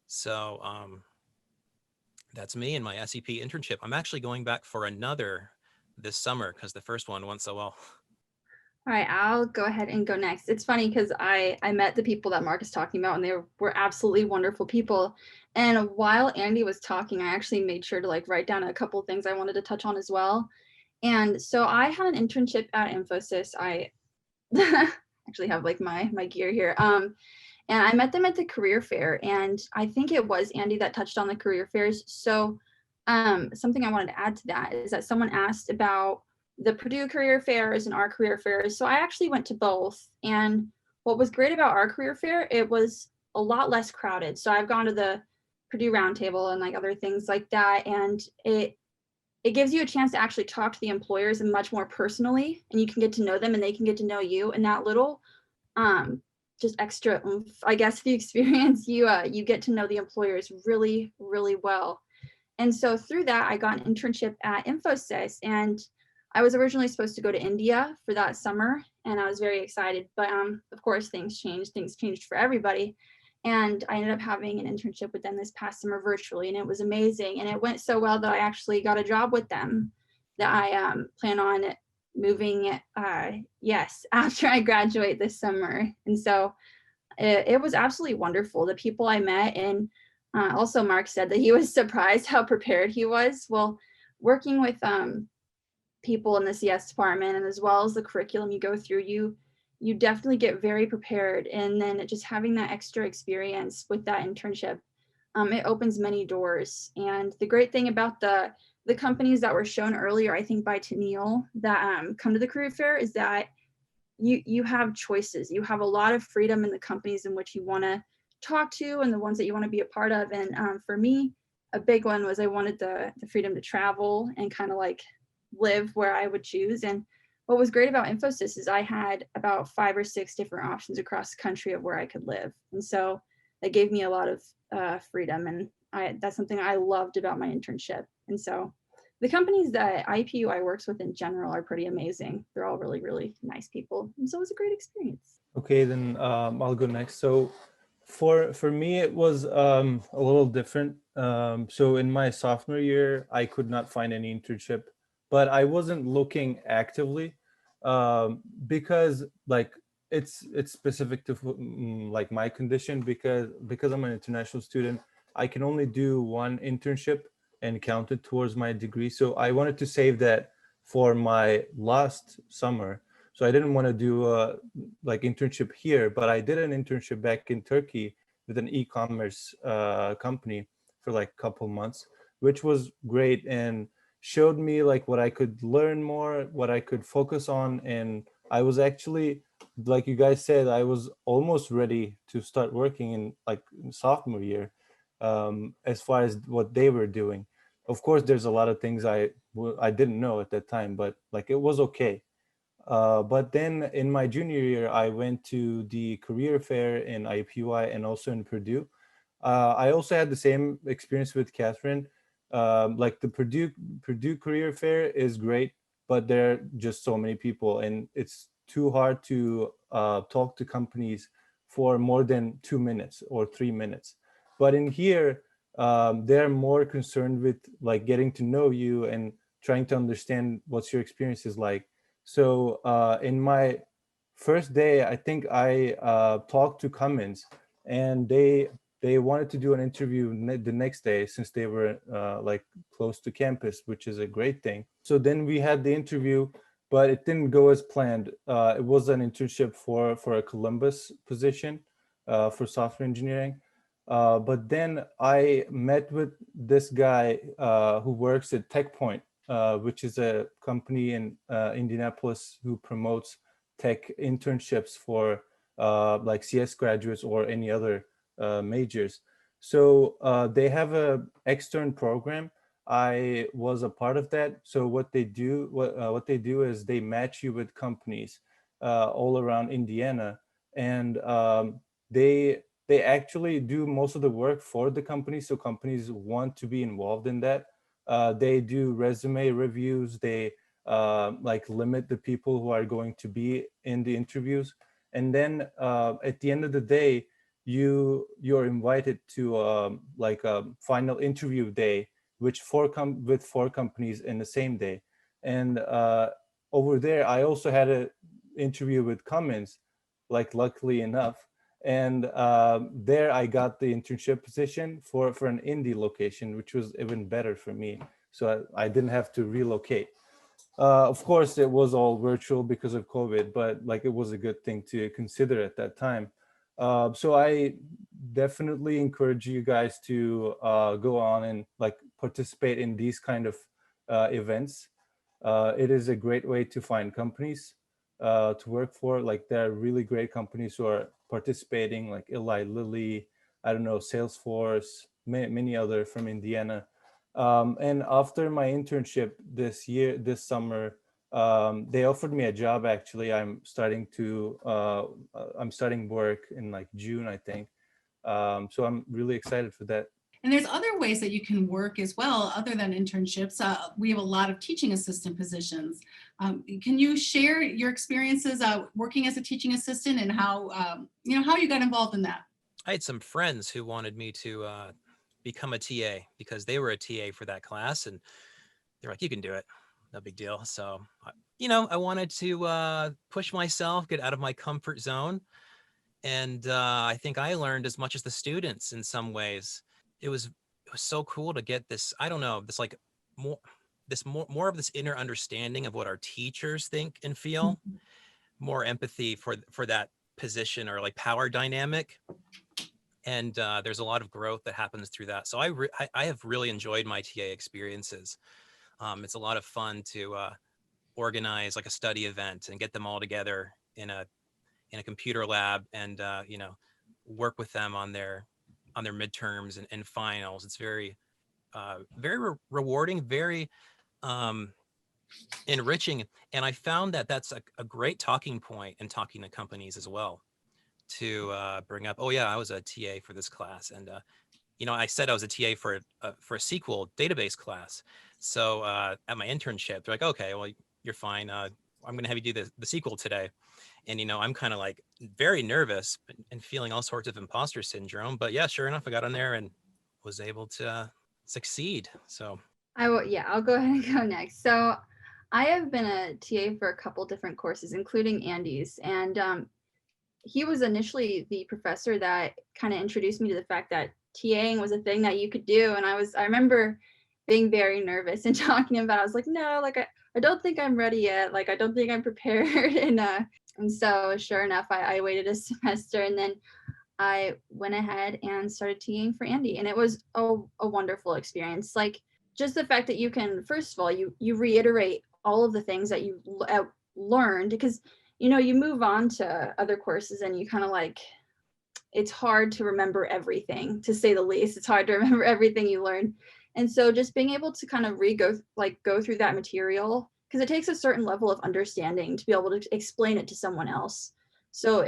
So that's me and my SEP internship. I'm actually going back for another this summer because the first one went so well. All right, I'll go ahead and go next. It's funny because I met the people that Mark is talking about, and they were absolutely wonderful people. And while Andy was talking, I actually made sure to write down a couple of things I wanted to touch on as well. And so I had an internship at Infosys. I actually have my gear here. And I met them at the career fair, and I think it was Andy that touched on the career fairs. So something I wanted to add to that is that someone asked about the Purdue career fairs and our career fairs. So I actually went to both. And what was great about our career fair, it was a lot less crowded. So I've gone to the Purdue roundtable and other things like that. And it gives you a chance to actually talk to the employers and much more personally, and you can get to know them and they can get to know you. And that little just extra oomph, I guess, the experience, you get to know the employers really, really well. And so through that, I got an internship at Infosys, and I was originally supposed to go to India for that summer, and I was very excited. But of course, things changed. Things changed for everybody. And I ended up having an internship with them this past summer virtually, and it was amazing. And it went so well that I actually got a job with them that I plan on moving, after I graduate this summer. And so it was absolutely wonderful. The people I met, and also Mark said that he was surprised how prepared he was. Well, working with people in the CS department, and as well as the curriculum you go through, you definitely get very prepared. And then just having that extra experience with that internship, it opens many doors. And the great thing about the companies that were shown earlier, I think by Tanil, that come to the career fair, is that you have choices. You have a lot of freedom in the companies in which you want to talk to and the ones that you want to be a part of. And for me, a big one was I wanted the freedom to travel and kind of live where I would choose. And what was great about Infosys is I had about 5 or 6 different options across the country of where I could live. And so that gave me a lot of freedom. And that's something I loved about my internship. And so the companies that IUPUI works with in general are pretty amazing. They're all really, really nice people. And so it was a great experience. Okay, then I'll go next. So for me, it was a little different. So in my sophomore year, I could not find any internship, but I wasn't looking actively because it's specific to my condition, because I'm an international student. I can only do one internship and count it towards my degree. So I wanted to save that for my last summer. So I didn't want to do a like internship here, but I did an internship back in Turkey with an e-commerce company for like a couple months, which was great and showed me like what I could learn more, what I could focus on. And I was actually, like you guys said, I was almost ready to start working in like sophomore year, as far as what they were doing. Of course, there's a lot of things I didn't know at that time, but like it was okay. But then in my junior year, I went to the career fair in IUPUI and also in Purdue. I also had the same experience with Katherine. Like the Purdue career fair is great, but there are just so many people, and it's too hard to talk to companies for more than 2 minutes or 3 minutes. But in here, they're more concerned with like getting to know you and trying to understand what's your experience is like. So in my first day, I think I talked to Cummins, and they wanted to do an interview the next day since they were like close to campus, which is a great thing. So then we had the interview, but it didn't go as planned. It was an internship for a Columbus position for software engineering. But then I met with this guy who works at TechPoint, which is a company in Indianapolis who promotes tech internships for like CS graduates or any other majors. So they have a extern program. I was a part of that. So what they do is they match you with companies all around Indiana, and they actually do most of the work for the companies. So companies want to be involved in that. They do resume reviews. They like limit the people who are going to be in the interviews. And then at the end of the day, you're invited to like a final interview day, which with 4 companies in the same day. And over there, I also had an interview with Cummins, like luckily enough. And there I got the internship position for an indie location, which was even better for me. So I didn't have to relocate. Of course, it was all virtual because of COVID, but like it was a good thing to consider at that time. So I definitely encourage you guys to go on and like participate in these kind of events. It is a great way to find companies to work for. Like there are really great companies who are participating, like Eli Lilly, I don't know, Salesforce, many other from Indiana. And after my internship this summer, they offered me a job. Actually, I'm starting work in like June, I think. So I'm really excited for that. And there's other ways that you can work as well, other than internships. We have a lot of teaching assistant positions. Can you share your experiences working as a teaching assistant and how how you got involved in that? I had some friends who wanted me to become a TA because they were a TA for that class, and they're like, "You can do it, no big deal." So, I wanted to push myself, get out of my comfort zone, and I think I learned as much as the students in some ways. It was so cool to get this, I don't know, this like more of this inner understanding of what our teachers think and feel, more empathy for that position or like power dynamic. And there's a lot of growth that happens through that. So I have really enjoyed my TA experiences. It's a lot of fun to organize like a study event and get them all together in a computer lab and work with them on their midterms and finals. It's very rewarding, very enriching. And I found that that's a great talking point in talking to companies as well, to bring up, oh yeah, I was a TA for this class. And I said I was a TA for a SQL database class. So at my internship, they're like, okay, well, you're fine. I'm going to have you do the SQL today. And, I'm kind of like very nervous and feeling all sorts of imposter syndrome. But yeah, sure enough, I got on there and was able to succeed. So I'll go ahead and go next. So I have been a TA for a couple different courses, including Andy's. And he was initially the professor that kind of introduced me to the fact that TAing was a thing that you could do. And I remember being very nervous and talking about it. I was like, no, like I don't think I'm ready yet. Like I don't think I'm prepared. And so sure enough, I waited a semester, and then I went ahead and started TAing for Andy, and it was a wonderful experience. Like just the fact that you can, first of all, you reiterate all of the things that you learned, because you move on to other courses and you kind of like, it's hard to remember everything, to say the least. It's hard to remember everything you learned. And so just being able to kind of go through that material, because it takes a certain level of understanding to be able to explain it to someone else. So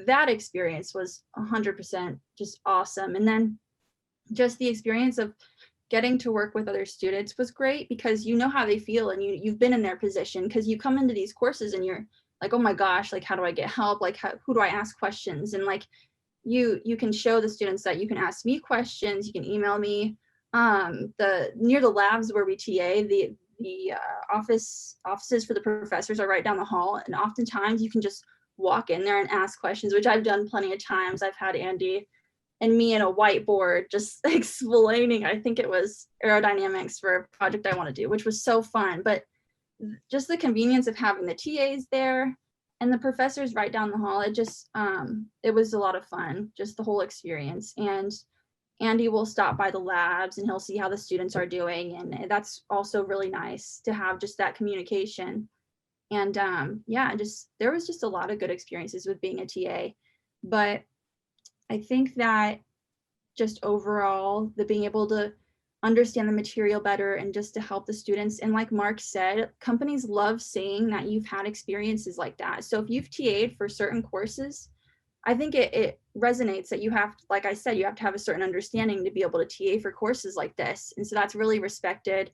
that experience was 100% just awesome. And then just the experience of getting to work with other students was great, because you know how they feel, and you've been in their position, because you come into these courses and you're like, oh my gosh, like how do I get help? Like who do I ask questions? And like you can show the students that you can ask me questions, you can email me. Near the labs where we TA, the offices for the professors are right down the hall, and oftentimes you can just walk in there and ask questions, which I've done plenty of times. I've had Andy and me in a whiteboard just explaining, I think it was aerodynamics for a project I want to do, which was so fun. But just the convenience of having the TAs there and the professors right down the hall, it was a lot of fun, just the whole experience. And Andy will stop by the labs and he'll see how the students are doing, and that's also really nice to have just that communication. And there was just a lot of good experiences with being a TA. But I think that just overall, the being able to understand the material better and just to help the students, and like Mark said, companies love seeing that you've had experiences like that. So if you've TA'd for certain courses, I think it resonates that you have, like I said, you have to have a certain understanding to be able to TA for courses like this. And so that's really respected.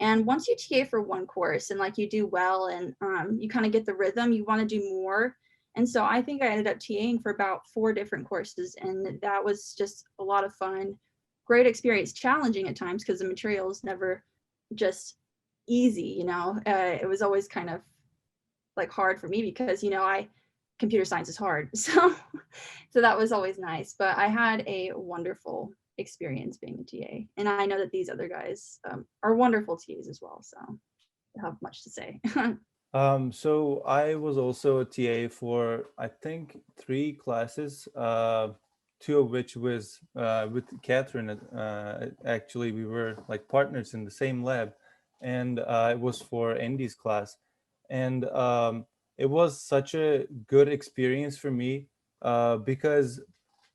And once you TA for one course and like you do well, and you kind of get the rhythm, you want to do more. And so I think I ended up TAing for about 4 different courses, and that was just a lot of fun. Great experience, challenging at times because the material is never just easy, it was always kind of like hard for me because, computer science is hard. So that was always nice, but I had a wonderful experience being a TA. And I know that these other guys are wonderful TAs as well. So I have much to say. So I was also a TA for, I think, 3 classes, 2 of which was with Katherine. Actually, we were like partners in the same lab, and it was for Andy's class. And it was such a good experience for me because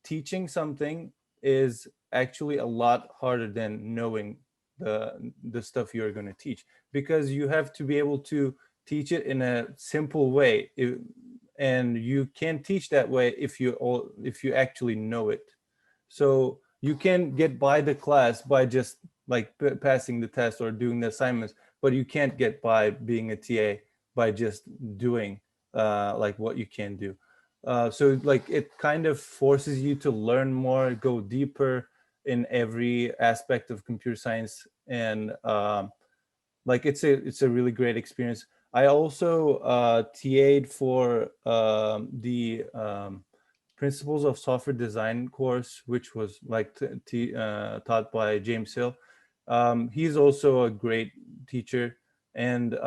teaching something is actually a lot harder than knowing the stuff you're going to teach, because you have to be able to teach it in a simple way, and you can't teach that way if you actually know it. So you can get by the class by just like passing the test or doing the assignments, but you can't get by being a TA by just doing like what you can do. So like it kind of forces you to learn more, go deeper in every aspect of computer science, and like it's a really great experience. I also TA'd for the Principles of Software Design course, which was like taught by James Hill. He's also a great teacher, and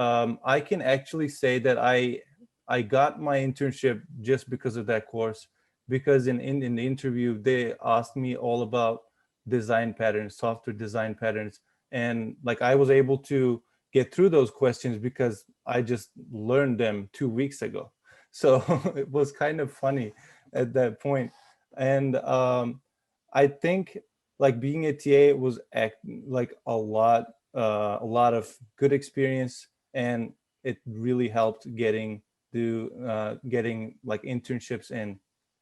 I can actually say that I got my internship just because of that course, because in the interview they asked me all about design patterns, software design patterns, and like I was able to get through those questions because I just learned them 2 weeks ago. So it was kind of funny at that point. And I think like being a TA was like a lot of good experience, and it really helped getting like internships and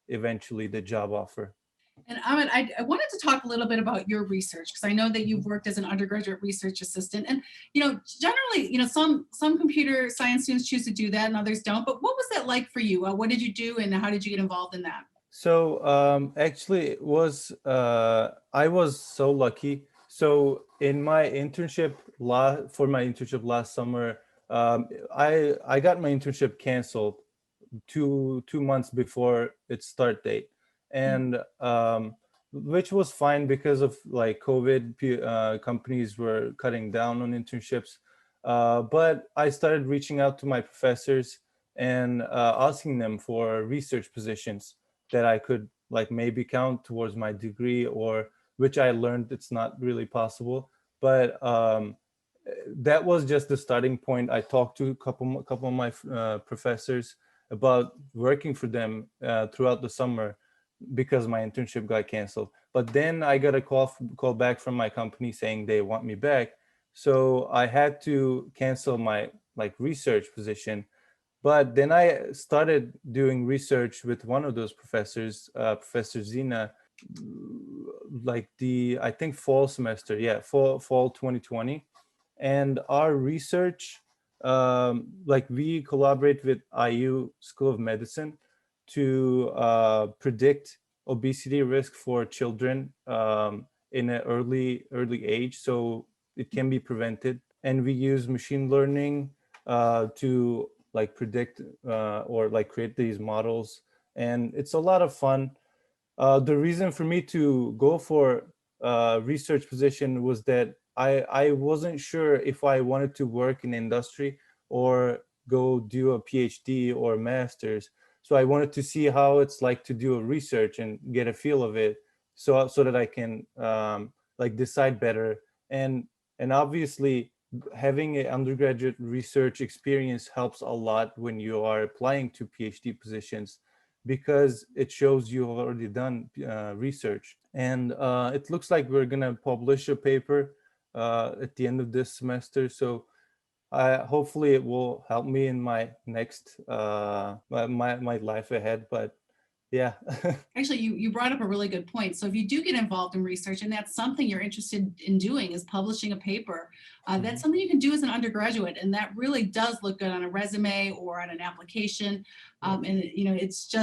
eventually the job offer. And Ahmed, I wanted to talk a little bit about your research, because I know that you've worked as an undergraduate research assistant, and generally, some computer science students choose to do that and others don't. But what was that like for you? What did you do, and how did you get involved in that? So actually, it was I was so lucky. So in my internship last summer, I got my internship canceled two months before its start date, and which was fine because of like COVID. Companies were cutting down on internships. But I started reaching out to my professors and asking them for research positions that I could like maybe count towards my degree, or which I learned it's not really possible. But that was just the starting point. I talked to a couple of my professors about working for them throughout the summer because my internship got canceled. But then I got a call back from my company saying they want me back. So I had to cancel my like research position. But then I started doing research with one of those professors, Professor Zina, like I think fall semester, fall 2020. And our research, like we collaborate with IU School of Medicine to predict obesity risk for children in an early age, so it can be prevented. And we use machine learning to like predict or like create these models, and it's a lot of fun. The reason for me to go for research position was that I wasn't sure if I wanted to work in industry or go do a PhD or master's. So I wanted to see how it's like to do a research and get a feel of it, so that I can like decide better. And obviously having an undergraduate research experience helps a lot when you are applying to PhD positions, because it shows you've already done research. And it looks like we're gonna publish a paper at the end of this semester. So hopefully it will help me in my next my life ahead. But yeah. Actually, you brought up a really good point. So if you do get involved in research and that's something you're interested in doing, is publishing a paper, that's something you can do as an undergraduate. And that really does look good on a resume or on an application. And it's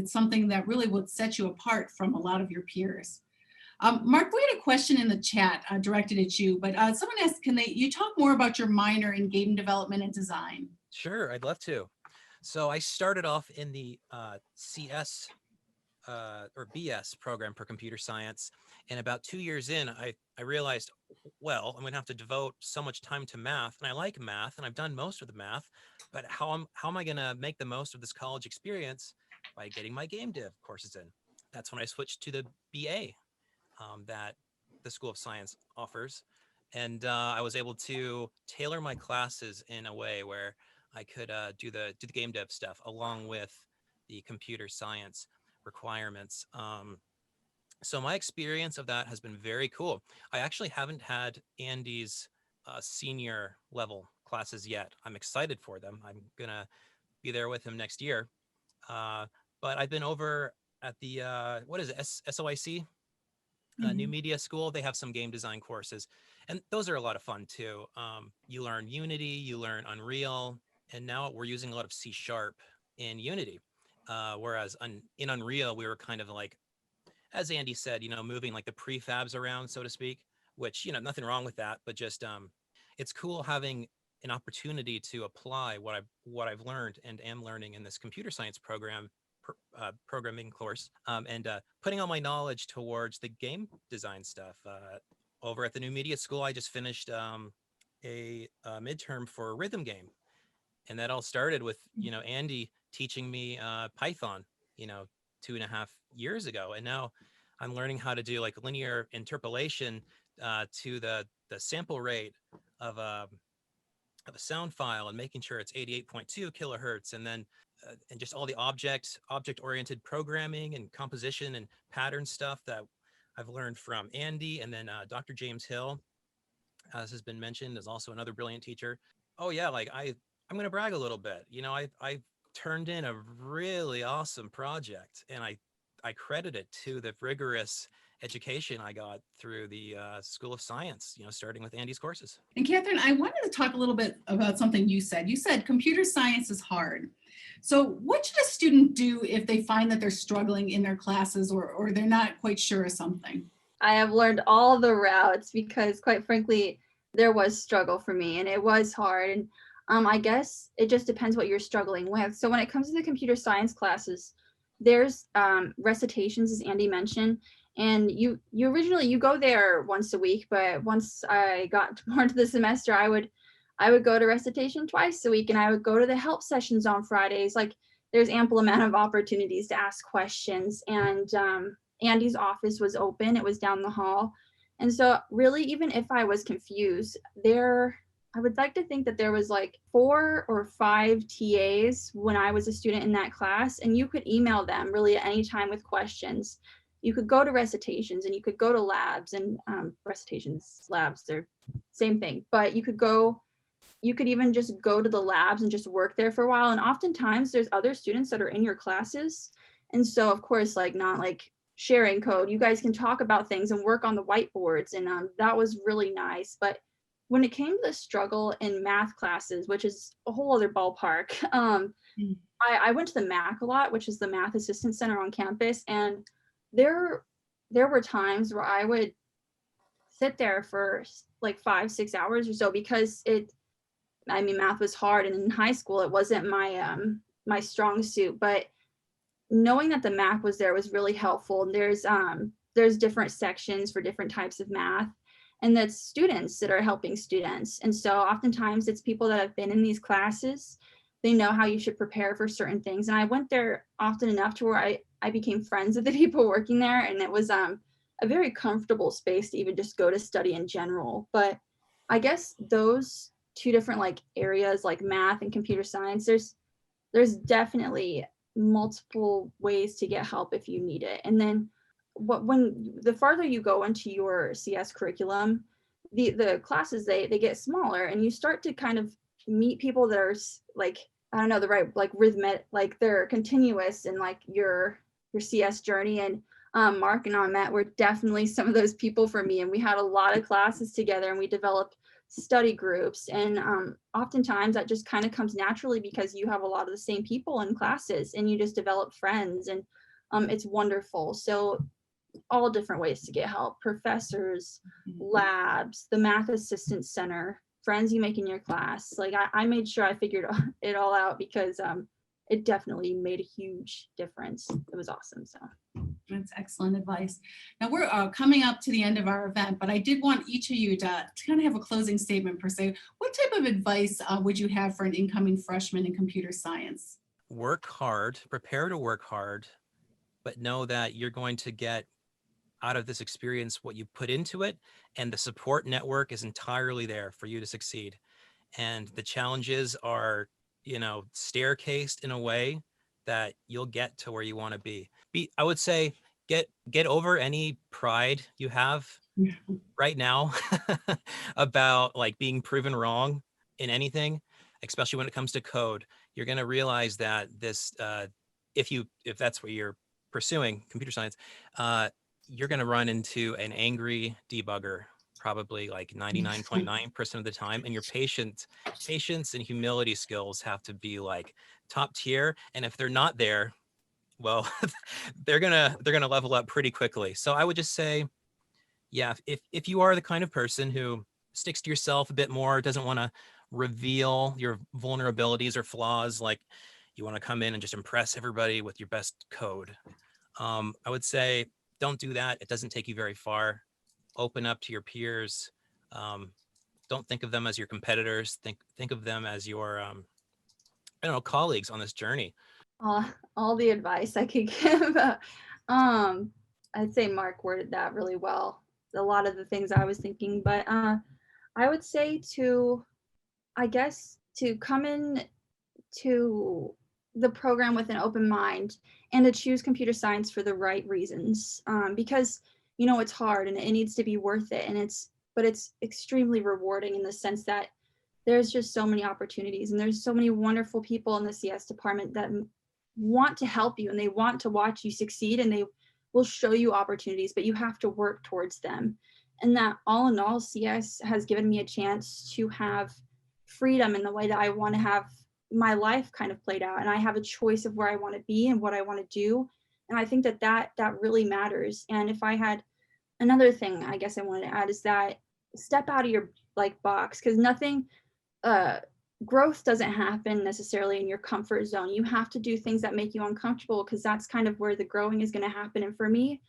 something that really would set you apart from a lot of your peers. Mark, we had a question in the chat directed at you, but someone asked, you talk more about your minor in game development and design? Sure, I'd love to. So I started off in the CS or BS program for computer science. And about 2 years in, I realized, well, I'm going to have to devote so much time to math. And I like math, and I've done most of the math. But how am I going to make the most of this college experience? By getting my game dev courses in. That's when I switched to the BA that the School of Science offers. And I was able to tailor my classes in a way where I could do the game dev stuff along with the computer science requirements. So my experience of that has been very cool. I actually haven't had Andy's senior level classes yet. I'm excited for them. I'm gonna be there with him next year. But I've been over at the, what is it, SOIC? New Media School. They have some game design courses, and those are a lot of fun too. You learn Unity, you learn Unreal, and now we're using a lot of C# in Unity. Whereas in Unreal, we were kind of like, as Andy said, moving like the prefabs around, so to speak, which, nothing wrong with that, but just it's cool having an opportunity to apply what I've learned and am learning in this computer science programming course, and putting all my knowledge towards the game design stuff. Over at the New Media School, I just finished a midterm for a rhythm game, and that all started with Andy teaching me Python 2.5 years ago, and now I'm learning how to do like linear interpolation to the sample rate of a sound file, and making sure it's 88.2 kilohertz, and then and just all the object-oriented programming and composition and pattern stuff that I've learned from Andy. And then Dr. James Hill, as has been mentioned, is also another brilliant teacher. Oh yeah, like I'm going to brag a little bit. I turned in a really awesome project, and I credit it to the rigorous education I got through the School of Science, starting with Andy's courses. And Katherine, I wanted to talk a little bit about something you said. You said computer science is hard. So what should a student do if they find that they're struggling in their classes, or they're not quite sure of something? I have learned all the routes because, quite frankly, there was struggle for me, and it was hard. And I guess it just depends what you're struggling with. So when it comes to the computer science classes, there's recitations, as Andy mentioned, And you originally, you go there once a week, but once I got more into the semester, I would go to recitation twice a week, and I would go to the help sessions on Fridays. Like, there's ample amount of opportunities to ask questions. And Andy's office was open. It was down the hall. And so really, even if I was confused, I would like to think that there was like 4 or 5 TAs when I was a student in that class, and you could email them really at any time with questions. You could go to recitations, and you could go to labs, and recitations, labs, they're same thing, but you could even just go to the labs and just work there for a while. And oftentimes there's other students that are in your classes. And so of course, like, not like sharing code, you guys can talk about things and work on the whiteboards. And that was really nice. But when it came to the struggle in math classes, which is a whole other ballpark, I went to the MAC a lot, which is the Math Assistance Center on campus. And there were times where I would sit there for like 5-6 hours or so, because math was hard, and in high school it wasn't my strong suit. But knowing that the MAC was there was really helpful. There's different sections for different types of math, and that's students that are helping students. And so oftentimes it's people that have been in these classes. They know how you should prepare for certain things. And I went there often enough to where I became friends with the people working there, and it was a very comfortable space to even just go to study in general. But I guess those 2 different like areas, like math and computer science, there's definitely multiple ways to get help if you need it. And then when the farther you go into your CS curriculum, the classes, they get smaller, and you start to kind of meet people that are like, I don't know, the right, like rhythmic, like they're continuous in like your CS journey. And Mark and Ahmet were definitely some of those people for me. And we had a lot of classes together, and we developed study groups. And oftentimes that just kind of comes naturally because you have a lot of the same people in classes, and you just develop friends, and it's wonderful. So all different ways to get help: professors, labs, the Math Assistance Center, friends you make in your class. Like I made sure I figured it all out, because it definitely made a huge difference. It was awesome. So that's excellent advice. Now we're coming up to the end of our event, but I did want each of you to kind of have a closing statement per se. What type of advice would you have for an incoming freshman in computer science? Work hard, prepare to work hard, but know that you're going to get out of this experience what you put into it, and the support network is entirely there for you to succeed. And the challenges are, staircased in a way that you'll get to where you want to be. I would say get over any pride you have right now about like being proven wrong in anything, especially when it comes to code. You're going to realize that this, if that's what you're pursuing, computer science, you're going to run into an angry debugger probably like 99.9% of the time, and your patience and humility skills have to be like top tier. And if they're not there, well, they're gonna level up pretty quickly. So I would just say, yeah, if you are the kind of person who sticks to yourself a bit more, doesn't want to reveal your vulnerabilities or flaws, like you want to come in and just impress everybody with your best code, I would say don't do that. It doesn't take you very far. Open up to your peers. Don't think of them as your competitors. Think of them as your colleagues on this journey. All the advice I could give. I'd say Mark worded that really well. A lot of the things I was thinking, but I would say to come in to the program with an open mind, and to choose computer science for the right reasons, because it's hard and it needs to be worth it, but it's extremely rewarding in the sense that there's just so many opportunities, and there's so many wonderful people in the CS department that want to help you, and they want to watch you succeed, and they will show you opportunities, but you have to work towards them. And that all in all, CS has given me a chance to have freedom in the way that I want to have my life kind of played out, and I have a choice of where I want to be and what I want to do. And I think that really matters. And if I had another thing I guess I wanted to add, is that step out of your box, because nothing growth doesn't happen necessarily in your comfort zone. You have to do things that make you uncomfortable, because that's kind of where the growing is going to happen. And for me,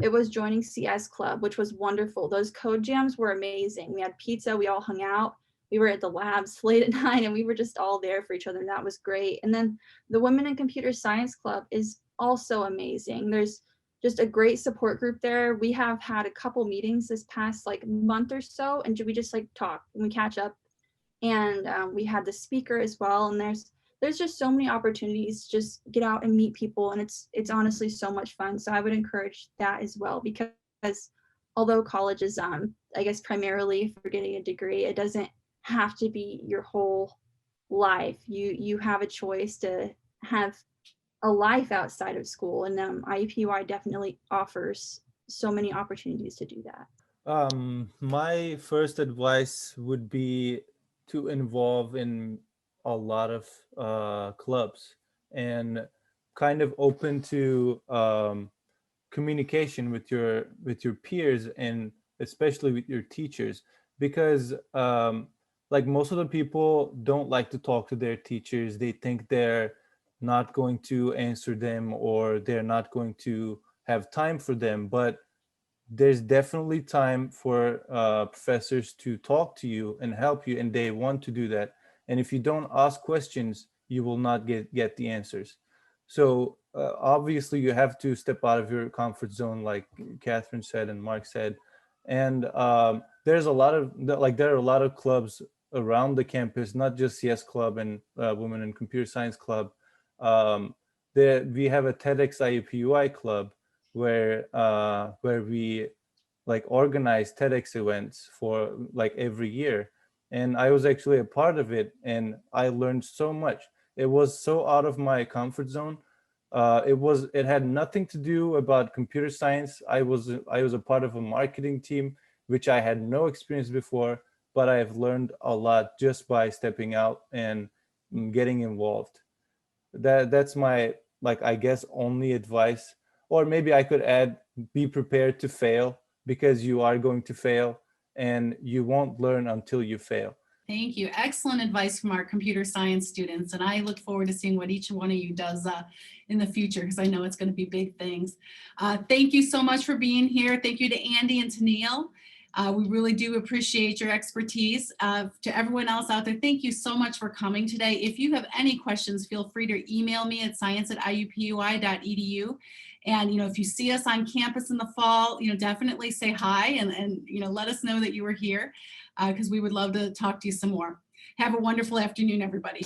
it was joining CS Club, which was wonderful. Those code jams were amazing. We had pizza, we all hung out. We were at the labs late at night and we were just all there for each other. And that was great. And then the Women in Computer Science Club is also amazing. There's just a great support group there. We have had a couple meetings this past like month or so, and we just like talk and we catch up. And we had the speaker as well. And there's just so many opportunities. Just get out and meet people, and it's honestly so much fun. So I would encourage that as well, because although college is I guess primarily for getting a degree, it doesn't have to be your whole life. You have a choice to have a life outside of school, and IUPUI definitely offers so many opportunities to do that. My first advice would be to involve in a lot of clubs and kind of open to communication with your peers, and especially with your teachers, because like most of the people don't like to talk to their teachers. They think they're not going to answer them, or they're not going to have time for them. But there's definitely time for professors to talk to you and help you, and they want to do that. And if you don't ask questions, you will not get the answers. So obviously you have to step out of your comfort zone, like Katherine said and Mark said. And there's a lot of there are a lot of clubs around the campus, not just CS Club and Women in Computer Science Club. We have a Tedx Iupui club where we like organize TEDx events for like every year. And I was actually a part of it, and I learned so much. It was so out of my comfort zone. It had nothing to do about computer science. I was a part of a marketing team, which I had no experience before, but I have learned a lot just by stepping out and getting involved. That's my, like, I guess, only advice. Or maybe I could add, be prepared to fail, because you are going to fail, and you won't learn until you fail. Thank you. Excellent advice from our computer science students. And I look forward to seeing what each one of you does in the future, because I know it's going to be big things. Thank you so much for being here. Thank you to Andy and to Neil. We really do appreciate your expertise. To everyone else out there, thank you so much for coming today. If you have any questions, feel free to email me at science@iupui.edu. And, if you see us on campus in the fall, definitely say hi and let us know that you were here, because we would love to talk to you some more. Have a wonderful afternoon, everybody.